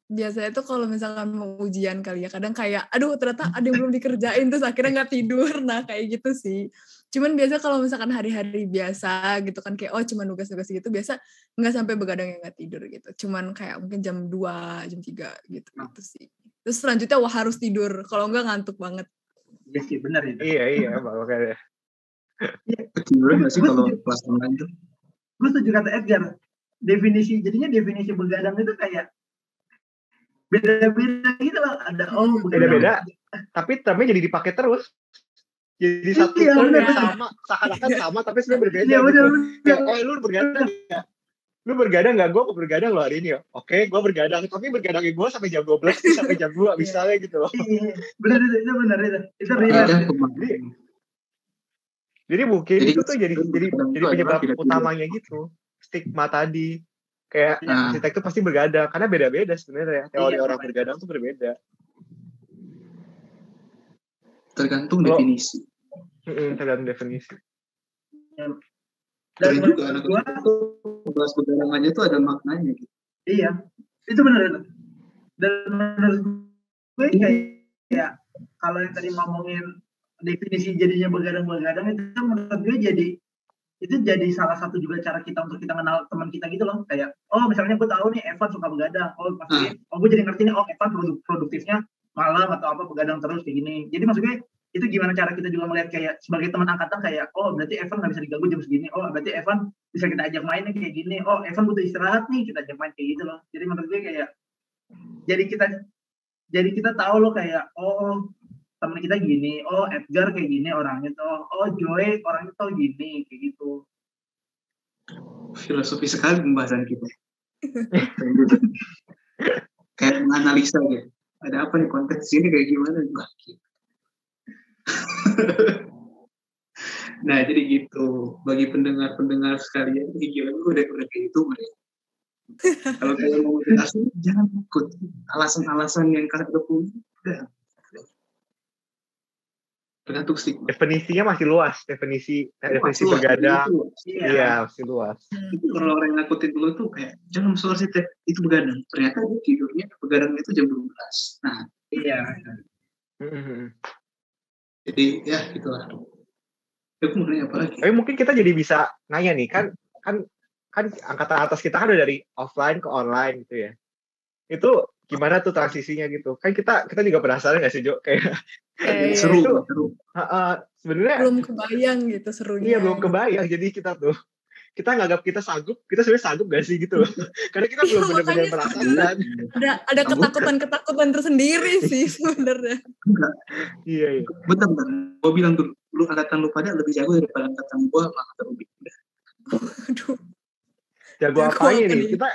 biasanya tuh kalau misalkan mau ujian kali ya, kadang kayak aduh ternyata ada yang belum dikerjain terus akhirnya gak tidur. Nah kayak gitu sih. Cuman biasa kalau misalkan hari-hari biasa gitu kan kayak cuma nugas-nugas gitu, biasa gak sampai begadang yang gak tidur gitu. Cuman kayak mungkin jam 2, jam 3 gitu sih. Terus selanjutnya harus tidur, kalau enggak ngantuk banget. Iya sih, benar ya. Iya, makanya. Ketiduran nggak sih kalau kelas online tuh? Gue setuju kata Edgar. Definisi begadang itu kayak beda-beda gitu loh. Ada beda-beda, tapi termnya jadi dipakai terus. Jadi satu term yang sama, seakan-akan sama, tapi sebenarnya berbeda. Iya, benar. Lu begadang nggak? Lu begadang nggak? Gue begadang lo hari ini ya. Oke, gue begadang, tapi begadangnya gue sampai jam 12 sampai jam 2 misalnya gitu loh. Iya, benar itu real. Jadi mungkin itu tuh jadi penyebab utamanya gitu, stigma tadi. Kayak arsitek itu pasti begadang, karena beda-beda sebenarnya teori orang begadang tuh berbeda. Tergantung definisi. Tergantung definisi. Dan juga anak kelas begadang aja tuh ada maknanya gitu. Iya, itu benar. Dan menurut gue kayak kalau yang tadi ngomongin definisi jadinya begadang itu menurut gue jadi salah satu juga cara kita untuk kita kenal teman kita gitu loh, kayak misalnya gue tahu nih Evan suka begadang, pasti gue jadi ngerti nih Evan produktifnya malam atau apa begadang terus kayak gini. Jadi maksudnya itu gimana cara kita juga melihat kayak sebagai teman angkatan kayak berarti Evan nggak bisa diganggu jam segini, berarti Evan bisa kita ajak mainnya kayak gini, Evan butuh istirahat nih kita ajak main kayak gitu loh. Jadi menurut gue kayak jadi kita tahu loh kayak teman kita gini, Edgar kayak gini orangnya tuh, Joy orangnya tuh gini, kayak gitu. Filosofi sekali pembahasan kita. Kayak menganalisa ya. Ada apa nih konteks ini kayak gimana? Nah, jadi gitu. Bagi pendengar sekalian, gila gue udah kayak gitu. Kalau kalian mau motivasi, jangan ikut alasan-alasan yang kalian udah punya. Udah. Tergantung stigma. Definisinya masih luas, definisi begadang. Iya, masih luas. Itu kalau orang yang nakutin dulu tuh kayak jangan masuk arsitek itu begadang. Ternyata dia tidurnya begadang itu jam 12. Nah, iya. Jadi ya gitulah. Aku mau nanya apa lagi? Tapi mungkin kita jadi bisa nanya nih, kan angkatan atas kita kan udah dari offline ke online gitu ya. Itu gimana tuh transisinya gitu? Kan kita juga penasaran nggak sih Jo? Kayak seru. Sebenarnya belum kebayang gitu serunya. Iya belum kebayang. Jadi kita nganggap kita sanggup, kita sebenarnya sanggup gak sih gitu loh. Karena kita belum benar-benar merasakan. Ada ketakutan tersendiri sih sebenarnya. Iya. Bentar. Gue bilang dulu, lu angkatan lu pada lebih jago daripada angkatan gue, angkatan lu. Aduh. Jago apa ini? Kita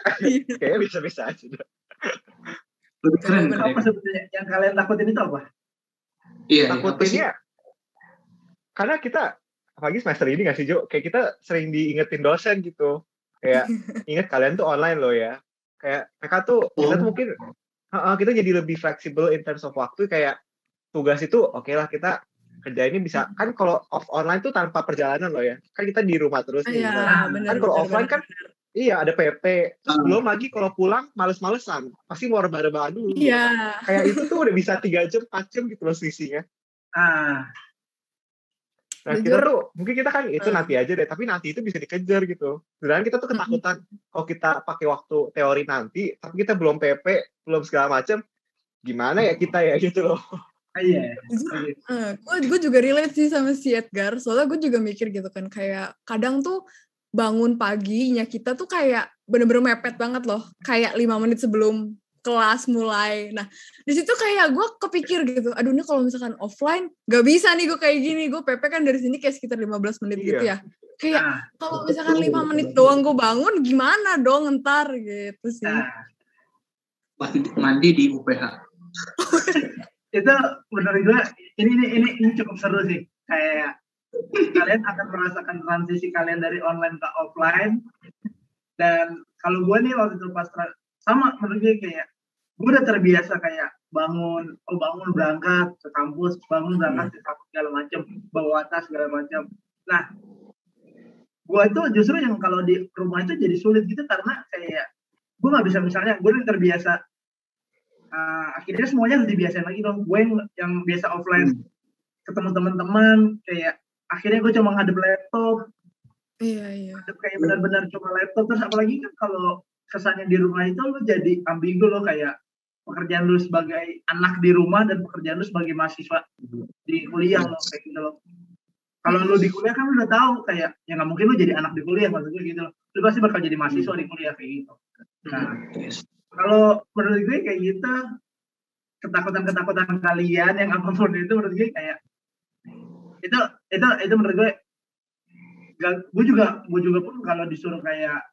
kayaknya bisa-bisa aja. Lebih keren. Apa sebetulnya yang kalian takutin itu apa? Iya. Takutinnya karena kita apalagi semester ini nggak sih Jo, kayak kita sering diingetin dosen gitu, kayak ingat kalian tuh online loh ya, kayak mereka tuh kita tuh mungkin kita jadi lebih fleksibel in terms of waktu, kayak tugas itu oke lah kita kerjainnya bisa kan kalau online tuh tanpa perjalanan loh ya, kan kita di rumah terus nih. Kan kalau offline kan iya ada PP, terus belum lagi kalau pulang males-malesan, pasti mau rebahan dulu. Iya. Kayak itu tuh udah bisa 3 jam 4 jam gitu loh selisihnya. Nah kita tuh mungkin kita kan itu nanti aja deh, tapi nanti itu bisa dikejar gitu. Sebenarnya kita tuh ketakutan kalau kita pakai waktu teori nanti, tapi kita belum PP, belum segala macam, gimana ya kita ya gitu loh. Iya. Gue juga relate sih sama si Edgar, soalnya gue juga mikir gitu kan, kayak kadang tuh bangun paginya kita tuh kayak bener-bener mepet banget loh, kayak 5 menit sebelum kelas mulai. Nah, di situ kayak gue kepikir gitu, aduh ini kalau misalkan offline gak bisa nih gue kayak gini, gue PP kan dari sini kayak sekitar 15 menit gitu ya. Kayak kalau misalkan 5 menit doang gue bangun gimana dong ntar gitu sih. Mandi di UPH. Itu menurut gue ini cukup seru sih. Kayak kalian akan merasakan transisi kalian dari online ke offline. Dan kalau gue nih waktu itu pas sama menurut gue kayak gue udah terbiasa kayak bangun berangkat ke kampus, bangun berangkat ke kampus segala macam, bawa tas segala macam. Nah, gue itu justru yang kalau di rumah itu jadi sulit gitu karena kayak gue nggak bisa, misalnya gue udah terbiasa, akhirnya semuanya harus dibiasain lagi dong. Gue yang biasa offline ketemu teman-teman, kayak akhirnya gue cuma ngadep laptop. Iya. Kayak benar-benar cuma laptop. Terus apalagi kan kalau kesannya di rumah itu lo jadi ambigu lo, kayak pekerjaan lu sebagai anak di rumah dan pekerjaan lu sebagai mahasiswa di kuliah lo kayak gitu loh. Kalau lu di kuliah kan lu udah tahu kayak ya nggak mungkin lu jadi anak di kuliah, maksud gue gitu loh. Lu pasti bakal jadi mahasiswa di kuliah kayak gitu. Nah, kalau menurut gue kayak gitu, ketakutan kalian yang apapun itu menurut gue kayak itu menurut gue gue juga pun kalau disuruh kayak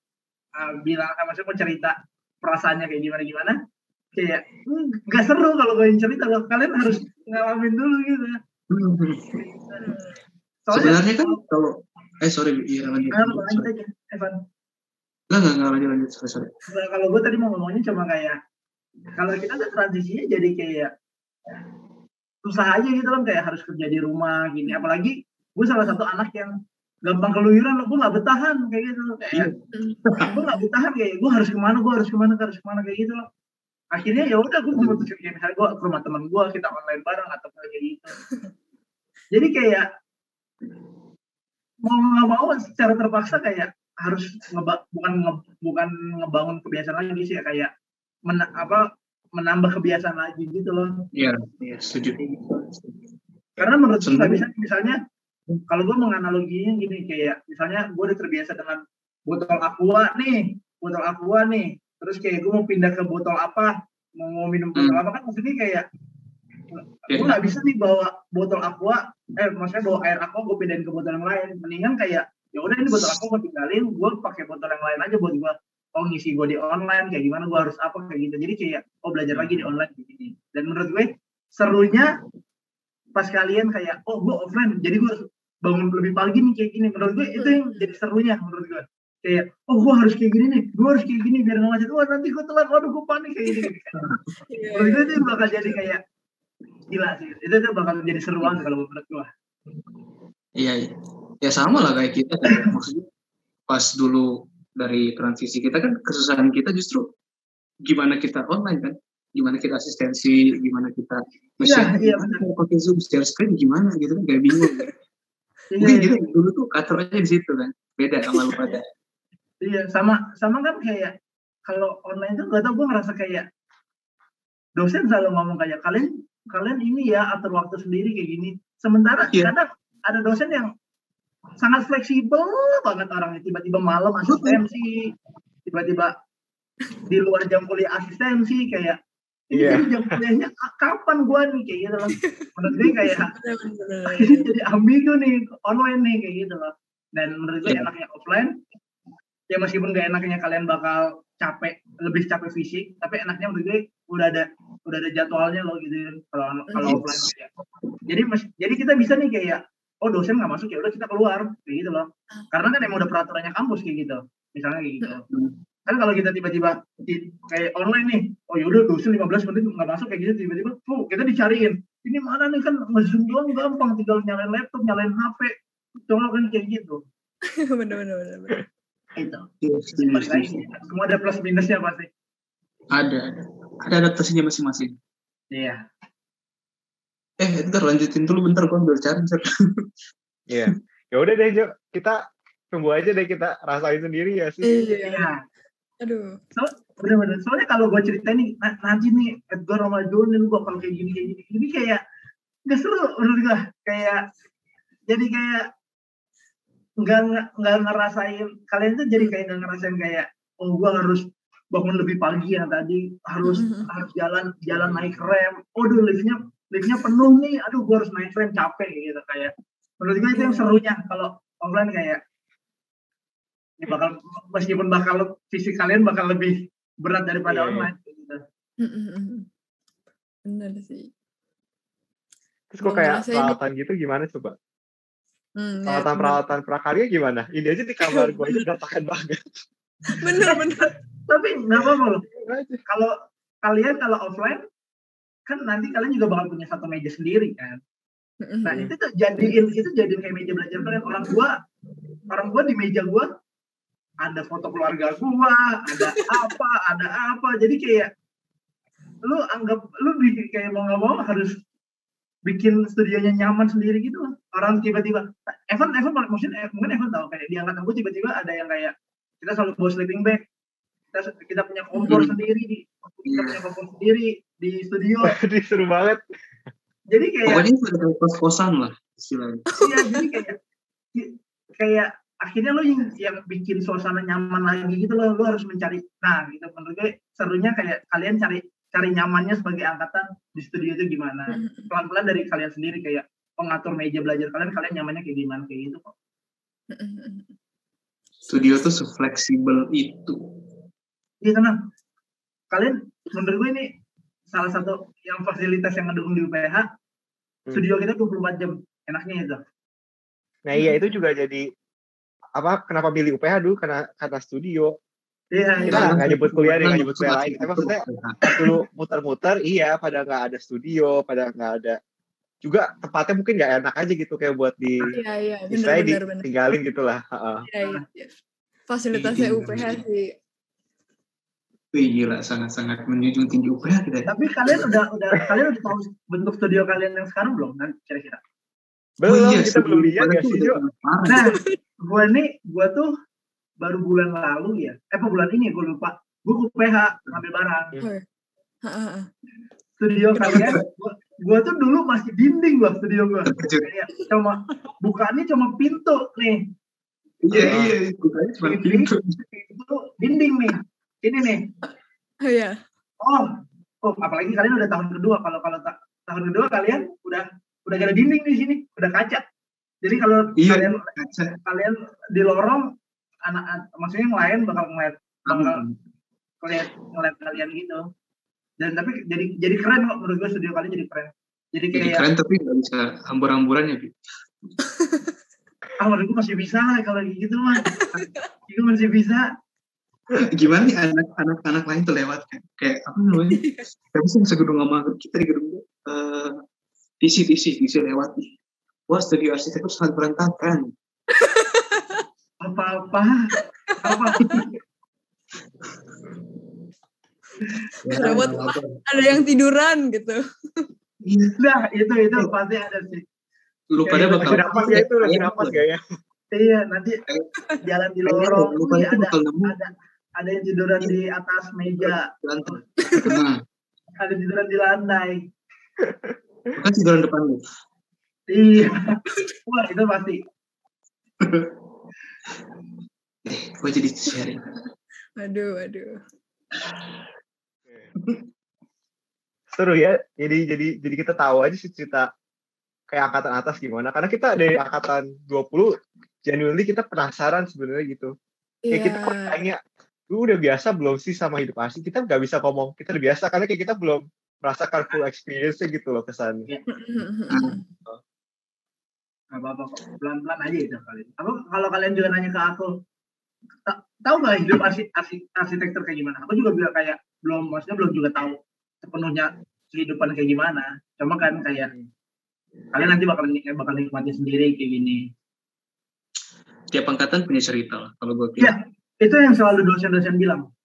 bilang, maksudnya mau cerita perasaannya kayak gimana kayak nggak seru kalau gue cerita loh, kalian harus ngalamin dulu gitu. Sebenarnya kan kalau lanjut sorry. Kalau gue tadi mau ngomongnya cuma kayak kalau kita tuh transisinya jadi kayak susah aja gitu loh, kayak harus kerja di rumah gini. Apalagi gue salah satu anak yang gampang keluyuran, gue nggak bertahan kayak gitu loh, kayak gue nggak bertahan, kayak gue harus kemana kayak gitu loh. Akhirnya ya udah gue memutuskan kayak misalnya gue ke rumah teman gue, kita online bareng atau kayak gitu. Jadi kayak mau nggak mau secara terpaksa kayak harus bukan ngebangun kebiasaan lagi sih, kayak menambah kebiasaan lagi gitu loh. Iya, setuju. Karena menurut gue nggak bisa, misalnya kalau gue menganaloginya gini, kayak misalnya gue udah terbiasa dengan botol aqua nih, terus kayak gue mau pindah ke botol apa, mau minum botol apa, kan maksudnya kayak gue nggak bisa nih bawa botol aqua, maksudnya bawa air aqua gue pindahin ke botol yang lain. Mendingan kayak ya udah ini botol aqua gue tinggalin, gue pakai botol yang lain aja buat gue ngisi gue di online kayak gimana, gue harus apa kayak gitu. Jadi kayak belajar lagi di online kayak gini. Dan menurut gue serunya pas kalian kayak gue offline, jadi gue harus bangun lebih pagi nih kayak gini. Menurut gue itu yang jadi serunya menurut gue. Kayak gue harus kayak gini nih, biar nggak macet. Nanti gue telat, gue panik kayak gini. Menurut gue itu bakal jadi kayak gila sih. Itu bakal jadi seru banget kalau menurut gue. Iya. Ya sama lah kayak kita kan. Maksudnya pas dulu dari transisi kita kan, kesusahan kita justru gimana kita online kan, gimana kita asistensi, gimana kita pakai Zoom share screen gimana gitu kan, kayak bingung. Mungkin gitu dulu tuh katernya di situ kan, beda sama lu pada. Iya, sama kan kayak kalau online tuh gak tau, gue ngerasa kayak dosen selalu ngomong kayak kalian ini ya atur waktu sendiri kayak gini. Sementara kadang ada dosen yang sangat fleksibel banget orangnya, tiba-tiba malam asistensi, tiba-tiba di luar jam kuliah asistensi, kayak ini jam kuliahnya kapan gue nih kayak gitu loh. Menurut gue kayak ini jadi ambigu nih online nih kayak gitu loh. Dan menurut gue enaknya offline ya, meskipun gak enaknya kalian bakal lebih capek fisik, tapi enaknya menurut gue udah ada jadwalnya loh gitu kalau offline ya. Jadi kita bisa nih kayak dosen nggak masuk, ya udah kita keluar kayak gitu loh. Karena kan emang udah peraturannya kampus kayak gitu, misalnya kayak gitu. Kan kalau kita tiba-tiba kayak online nih, yaudah dosen 15 menit nggak masuk kayak gitu, tiba-tiba kita dicariin ini mana nih, kan nge-zoom doang gampang, tinggal nyalain laptop, nyalain HP, coba kan kayak gitu. bener. Itu semua ada plus minusnya pasti. Ada adaptasinya masing-masing. Iya. Ntar lanjutin dulu bentar, gue ambil cari. Iya. Ya udah deh Jo, kita tunggu aja deh, kita rasain sendiri ya sih. Iya. Aduh. Bener-bener. Soalnya kalau gue ceritain nih, nanti nih Edgar sama John nih, gue bakal kayak gini. Ini kayak nggak seru menurut gue. Kayak jadi kayak nggak ngerasain, kalian tuh jadi kayak nggak ngerasain kayak gue harus bangun lebih pagi yang tadi harus jalan naik rem. Aduh, liftnya penuh nih. Aduh, gue harus naik rem, capek gitu kayak. Menurut gue itu yang serunya. Kalau offline kayak ya meskipun bakal fisik kalian bakal lebih berat daripada online gitu. Benar sih. Terus kok kayak peralatan gitu gimana coba? Peralatan prakarya gimana? Ini aja di kamar gue aja berantakan banget. Bener. Tapi nggak apa-apa loh. Kalau kalian offline kan nanti kalian juga bakal punya satu meja sendiri kan. Nah itu tuh jadiin kayak meja belajar kalian. Orang gua di meja gua ada foto keluarga gua, ada apa. Jadi kayak lu bikin kayak mau nggak mau harus bikin studionya nyaman sendiri gitu loh. Orang tiba-tiba Evan mungkin Evan tahu kayak di angkatan gua tiba-tiba ada yang kayak kita selalu bawa sleeping bag. Kita punya kompor sendiri di studio. Seru banget. Jadi kayak pokoknya ada kos-kosan lah istilahnya. Iya, jadi kayak akhirnya lo yang bikin suasana nyaman lagi gitu lo harus mencari. Nah, gitu menurut gue serunya kayak kalian cari nyamannya sebagai angkatan di studio itu gimana. Pelan-pelan dari kalian sendiri kayak pengatur meja belajar kalian nyamannya kayak gimana kayak gitu kok. Studio tuh se-fleksibel itu. Iya tenang. Kalian menurut gue ini salah satu yang fasilitas yang ngedukung di UPH. Studio kita 24 jam. Enaknya itu. Nah iya itu juga jadi kenapa pilih UPH dulu karena studio. Iya. Kita nggak nyebut kuliah nggak nyebut kuliah lain. Maksudnya dulu muter-muter iya pada nggak ada studio, pada nggak ada juga tempatnya mungkin nggak enak aja gitu kayak buat bener. Tinggalin gitulah. Iya. Fasilitasnya UPH sih. Wih gila, sangat-sangat menjunjung tinggi UPH kita. Tapi kalian udah tahu bentuk studio kalian yang sekarang belum? Nanti kira-kira. Belum, kita belum lihat ya sih. Nah, gue tuh baru bulan lalu ya. Bulan ini gue lupa. Gue UPH ngambil barang. Studio kalian, gue tuh dulu masih dinding loh studio gue. Kayak bukannya cuma pintu nih. Iya, bukannya cuma pintu. Itu dinding nih. Ini nih. Iya. Oh, apalagi kalian udah tahun kedua. Kalau tahun kedua kalian udah gak ada dinding di sini, udah kaca. Jadi kalau kalian di lorong, maksudnya yang lain bakal ngeliat kalian gitu. Dan tapi jadi keren kok menurut gue studio kalian jadi keren. Jadi keren tapi nggak bisa hambur-hamburannya gitu. Menurut gue masih bisa lah kalau gitu mah. Itu masih bisa. Gimana nih anak-anak lain tuh lewat kayak apa namanya? Kita bisa segedung sama kita di gedung TC lewat nih. Wah, studio arsitektur sangat berantakan. Apa? Lewat ada yang tiduran gitu. Nah, itu pasti ada sih. Lu pada bakal lagi napas gak ya? Iya, nanti jalan di lorong ada yang tiduran di atas meja. Ada tiduran di lantai. Bukan tiduran depan lu. Iya. Wah, itu pasti. Gue jadi sharing. Aduh. Seru ya. Jadi kita tahu aja sih cerita kayak angkatan atas gimana. Karena kita dari angkatan 20 genuinely kita penasaran sebenarnya gitu. Kayak kita tanya, lu udah biasa belum sih sama hidup asli? Kita nggak bisa ngomong kita udah biasa karena kayak kita belum merasakan full experience-nya gitu loh kesannya. Apa-apa kok, pelan-pelan aja itu kalian. Kalau kalian juga nanya ke aku, tahu nggak hidup arsitektur kayak gimana? Aku juga bilang kayak belum juga tahu sepenuhnya kehidupan kayak gimana. Cuma kan kayak kalian nanti bakal nikmati sendiri kayak gini. Tiap angkatan punya cerita lah kalau gue bilang. Iya, itu yang selalu dosen-dosen bilang.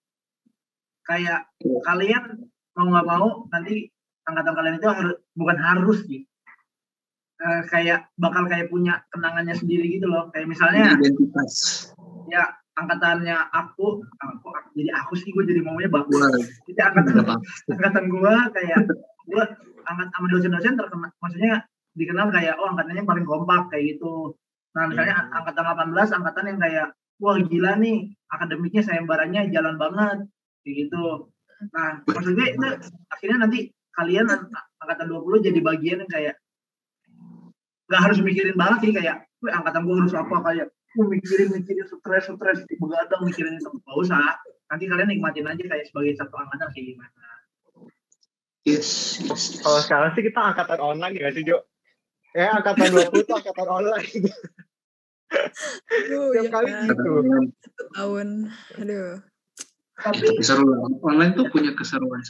Kayak kalian mau nggak mau nanti angkatan kalian itu bukan harus gitu. Kayak bakal kayak punya kenangannya sendiri gitu loh. Kayak misalnya identitas. Ya angkatannya aku jadi aku sih gue jadi maunya bagus. Jadi angkatan gue kayak gue sama dosen-dosen terkenal, maksudnya dikenal kayak angkatannya paling kompak kayak gitu. Nah misalnya angkatan 18 angkatan yang kayak wah gila nih akademiknya sayembaranya jalan banget. kayak gitu. Nah, maksudnya itu akhirnya nanti kalian angkatan 20 jadi bagian yang kayak nggak harus mikirin banget sih, kayak angkatan gue harus apa, kayak gue mikirin stres begadang mikirin itu, nggak usah. Nanti kalian nikmatin aja kayak sebagai satu angkatan kayak gimana. Yes. Kalau sekarang sih kita angkatan online ya sih, Jo. Angkatan 20 tuh angkatan online. Tiap kali gitu. 1 tahun. Aduh. Tapi seru lah. Online tuh punya keseruan.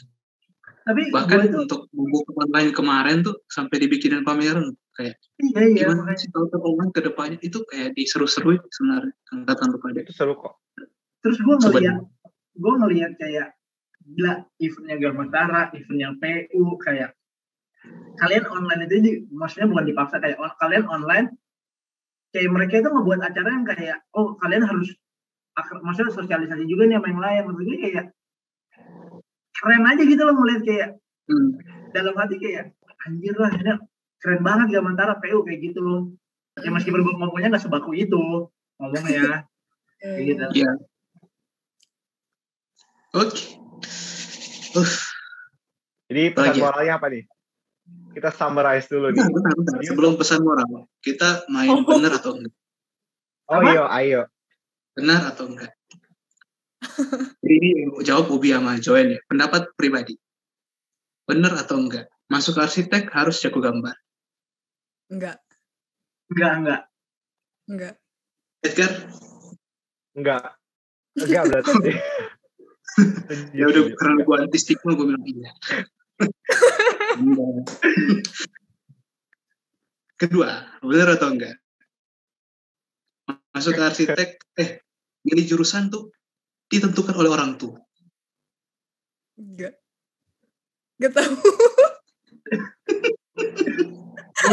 Bahkan untuk buku online kemarin tuh sampai dibikinin pameran kayak gimana sih kalau online ke depannya itu kayak diseru-seruin sebenarnya angkatan lu pada. Itu seru kok. Terus gue ngeliat kayak gila, eventnya Gamatara, eventnya PU, kayak kalian online itu maksudnya bukan dipaksa, kayak kalian online kayak mereka itu ngebuat acara yang kayak kalian harus maksudnya sosialisasi juga nih sama yang lain, maksudnya kayak keren aja gitu loh ngeliat kayak dalam hati kayak anjir lah ini keren banget Gamatara PU kayak gitu loh. Ya meskipun ngomongnya nggak sebaku itu ngomongnya kayak gitu. Iya. Oke. Jadi pesan moralnya apa nih? Kita summarize dulu nih. Bentar. Sebelum pesan moral, kita main benar atau enggak? Ayo. Benar atau enggak? Jadi ini jawab Ubi sama Joen ya. Pendapat pribadi. Benar atau enggak? Masuk arsitek harus jago gambar. Enggak. Edgar? Enggak berarti. Ya udah, karena gue anti stigma gue bilang iya. Kedua, benar atau enggak? Masuk arsitek, milih jurusan tuh ditentukan oleh orang tua. Enggak tahu.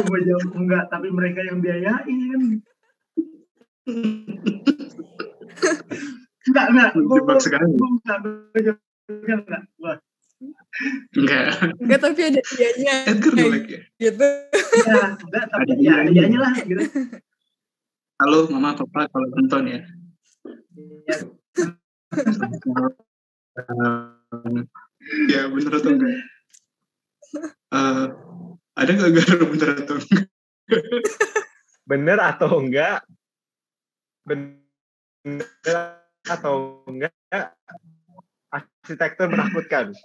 Gue jawab enggak, tapi mereka yang biayain. Enggak. Jebak sekali. Enggak, tapi ada dianya. Edgar nolak ya? Gitu. Ya, enggak, tapi ada dianya lah gitu. Halo mama papa kalau nonton ya. Ya bener atau enggak? Ada nggak Gar bener atau enggak? Bener atau enggak? Bener atau enggak? Arsitektur menakutkan.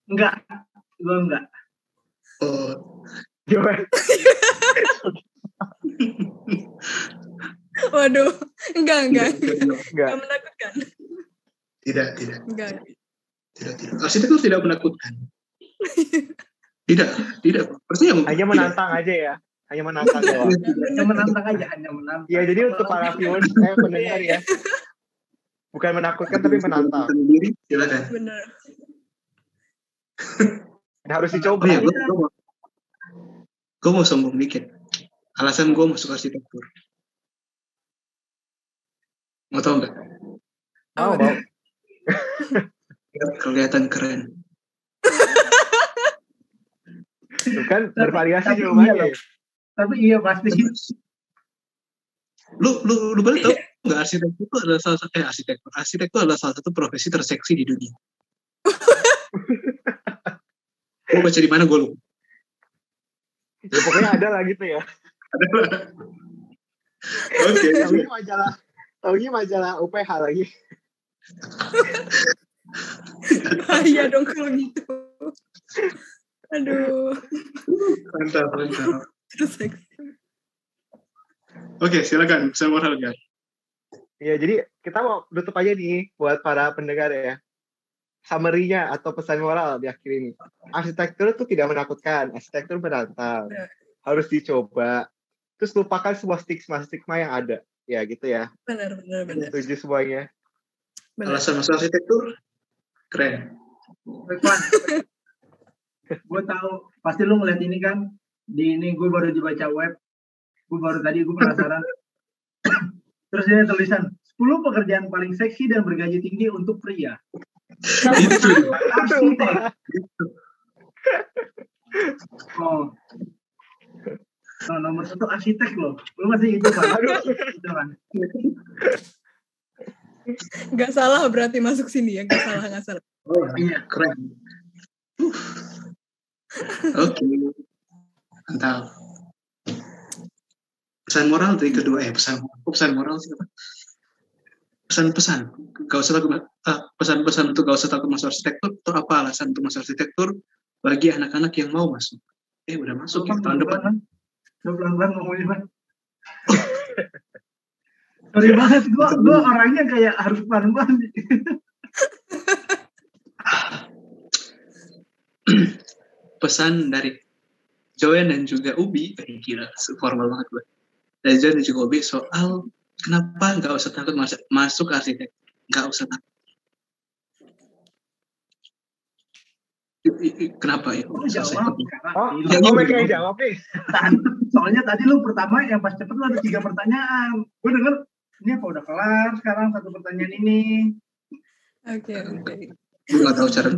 Enggak, gue enggak. Gimana? Waduh, enggak menakutkan. Tidak. Enggak. Arsitektur tidak menakutkan. Tidak. Percaya hanya menantang aja ya. Hanya menantang doang. Hanya menantang. Ya, jadi untuk para viewers pendengar ya. Bukan menakutkan tapi menantang. Silakan. Benar. Harus dicoba. Gue mau sombong dikit. Alasan gue masuk arsitektur. Mau tau nggak? Mau. Kelihatan keren. Itu kan bervariasi jawabannya. Tapi iya pasti. Lu balik tau nggak arsitektur itu adalah salah satu arsitektur adalah salah satu profesi terseksi di dunia. Gue baca di mana gue lupa. Ya, pokoknya ada lah gitu ya. Ada lah. Oke. Taunya majalah UPH lagi. Bahaya dong kalau gitu. Aduh. Mantap. Terseksi. Oke, silakan. Pesan moral, guys. Ya, jadi kita mau tutup aja nih buat para pendengar ya. Summary-nya atau pesan moral di akhir ini. Arsitektur itu tidak menakutkan, arsitektur menantang. Harus dicoba. Terus lupakan semua stigma yang ada. Ya, gitu ya. Benar. Setuju semuanya. Alasan masuk arsitektur keren. Gue tahu pasti lu ngeliat ini kan. Di ini gue baru dibaca web. Gue penasaran. Terus dia tulisan 10 pekerjaan paling seksi dan bergaji tinggi untuk pria. Itu. Arsitek. Nomor 1 arsitek loh. Lu masih itu kan? Itu kan. Nggak salah berarti masuk sini ya, nggak salah. Oh iya, keren. Oke, mantap. Pesan moral dari kedua, pesan moral sih apa? Pesan-pesan, gak usah takut, pesan-pesan untuk gak usah takut masuk arsitektur, atau apa alasan untuk masuk arsitektur bagi anak-anak yang mau masuk? Udah masuk ya, tahun depan. Pelan-pelan ngomongin, Bang. Sorry banget, gue orangnya kayak harus pelan-pelan. Pesan dari Joen dan juga Ubi, gila, formal banget gue. Dari Joen dan juga Ubi soal kenapa nggak usah takut masuk arsitek, nggak usah takut. Kenapa ya? Jawab. Kayak jawab nih. Soalnya tadi lu pertama yang pas cepet lu ada 3 pertanyaan. Gue denger ini apa udah kelar sekarang 1 pertanyaan ini. Oke. Gue nggak tahu cara.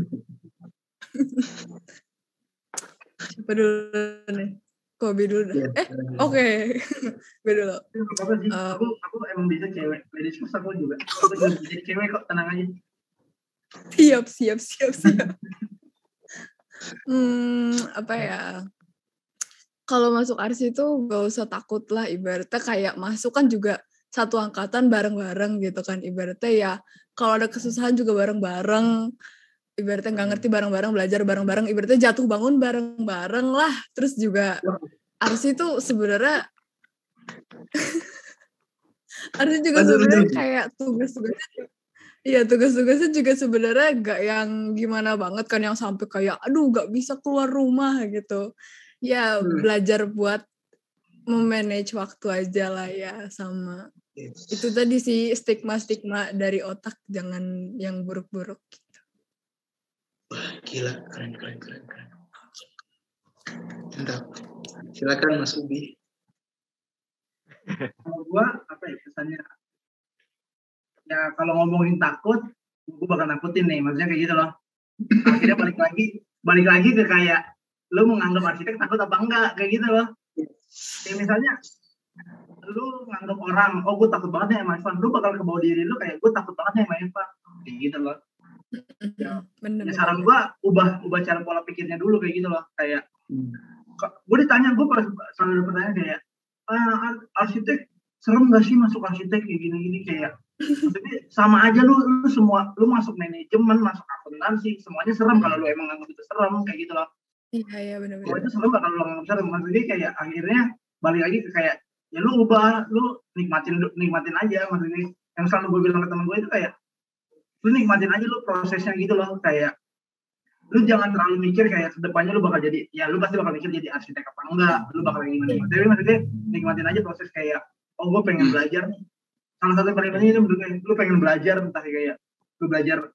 Siapa dulu nih? Kobe dulu dah. Oke. Gue dulu. Apa sih? Aku emang bisa cewek. Ladies first aku juga. Aku juga bisa cewek kok, tenang aja. Siap. Apa ya? Kalau masuk arsi itu gak usah takut lah, ibaratnya kayak masuk kan juga satu angkatan bareng-bareng gitu kan, ibaratnya ya kalau ada kesusahan juga bareng-bareng, ibaratnya nggak ngerti bareng-bareng, belajar bareng-bareng, ibaratnya jatuh bangun bareng-bareng lah. Terus juga arsi itu sebenarnya arsi juga sebenarnya kayak tugas-tugasnya juga sebenarnya gak yang gimana banget kan, yang sampai kayak aduh gak bisa keluar rumah gitu. Ya belajar buat memanage waktu aja lah ya, sama itu tadi sih stigma dari otak, jangan yang buruk-buruk gitu. Gila, keren. Mantap. Silakan Mas Ubi. Kalau gua apa ya pesannya? Ya kalau ngomongin takut, gua bakal nakutin nih, maksudnya kayak gitu loh. Akhirnya balik lagi ke kayak lu menganggap arsitek takut apa enggak, kayak gitu loh. Kayak misalnya lu nganggap orang, oh gue takut banget nih sama Evan, lu bakal kebawa diri lu kayak gue takut banget nih sama Evan, kayak gitu loh. Ya saran gue ubah cara pola pikirnya dulu kayak gitu loh. Kayak gue ditanya, gue selalu ada pertanyaan kayak arsitek serem gak sih masuk arsitek kayak gini kayak tapi sama aja lu masuk manajemen, masuk akuntansi, semuanya serem kalau lu emang nganggap itu serem kayak gitu loh. Iya benar. Kalau itu serem kalau lu nganggap serem, maksudnya kayak akhirnya balik lagi ke kayak ya lu nikmatin aja. Maksudnya yang selalu gue bilang ke temen gue itu kayak lu nikmatin aja lu prosesnya gitu loh. Kayak lu jangan terlalu mikir kayak kedepannya lu bakal jadi, ya lu pasti bakal mikir jadi arsitek apa enggak, lu bakal gimana. Tapi maksudnya nikmatin aja proses, kayak oh gue pengen belajar nih. Salah satu yang paling penting itu menurut gue, lu pengen belajar, entah kayak lu belajar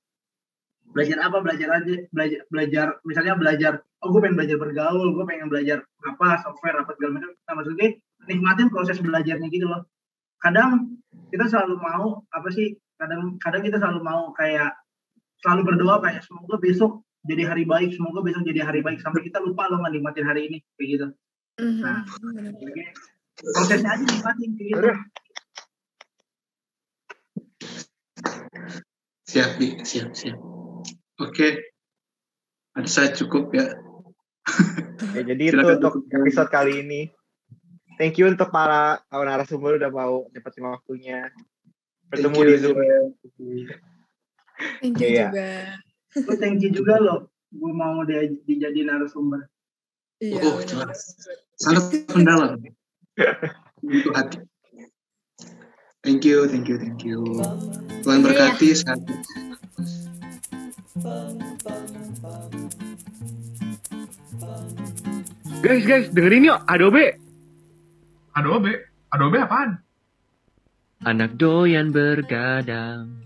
apa, belajar misalnya belajar, oh gue pengen belajar bergaul, gue pengen belajar apa software apa segala macam. Nah maksudnya nikmatin proses belajarnya gitu loh. Kadang kita selalu mau kadang kita selalu mau kayak selalu berdoa kayak semoga besok jadi hari baik, sampai kita lupa lo nggak nikmatin hari ini kayak gitu. Nah prosesnya aja nikmatin kayak gitu. Siap. Oke. Ada saya cukup ya. Jadi itu untuk episode kali ini. Thank you untuk para narasumber udah mau nyepetin waktunya. Bertemu di Zoom. Thank you juga. Thank you juga loh. Gue mau dijadiin narasumber. Iya. Sangat mendalam. Untuk hati. Thank you. Tuhan berkati saat Guys, dengerin yuk Adobe. Adobe apaan? Anak doyan bergadang.